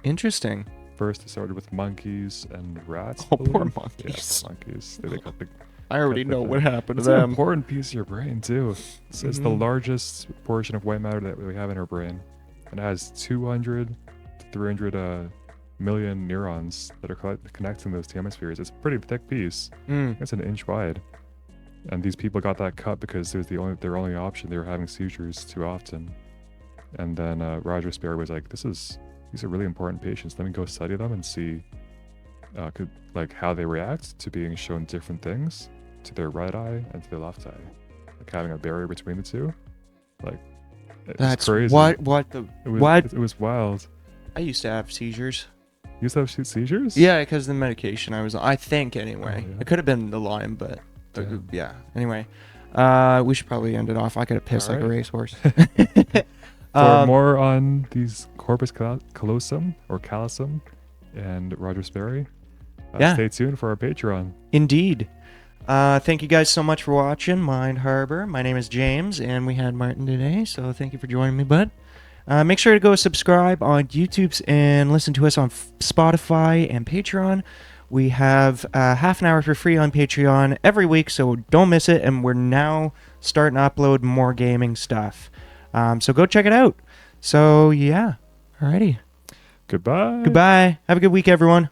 B: Interesting.
A: First, it started with monkeys and rats.
B: Oh,
A: I
B: poor
A: believe.
B: monkeys.
A: Yeah, monkeys. They got the
B: I already
A: Cut
B: know
A: the
B: what
A: thing.
B: happened to
A: It's an
B: them.
A: important piece of your brain too. It's the
B: Mhm.
A: largest portion of white matter that we have in our brain, and it has 200 to 300 million neurons that are connecting those two hemispheres. It's a pretty thick piece.
B: Mm.
A: It's an inch wide, and these people got that cut because it was their only option. They were having seizures too often, and then Roger Sperry was like, "These are really important patients. Let me go study them and see, how they react to being shown different things." To their right eye and to their left eye, like having a barrier between the two. Like, it's
B: That's
A: crazy.
B: what
A: What? It was wild.
B: I used to have seizures.
A: You used to have seizures?
B: Yeah, because the medication I was on. I think anyway.
A: Oh, yeah.
B: It could have been the Lyme, but
A: Damn.
B: yeah. Anyway, we should probably end it off. I could have pissed like a
A: Alright.
B: racehorse.
A: For more on these corpus callosum or callosum and Roger Sperry,
B: Yeah.
A: stay tuned for our Patreon.
B: Indeed. Thank you guys so much for watching Mind Harbor. My name is James, and we had Martin today, so thank you for joining me, bud. Make sure to go subscribe on YouTube and listen to us on Spotify and Patreon. We have half an hour for free on Patreon every week, so don't miss it, and we're now starting to upload more gaming stuff. So go check it out. So, yeah. Alrighty.
A: Goodbye.
B: Goodbye. Have a good week, everyone.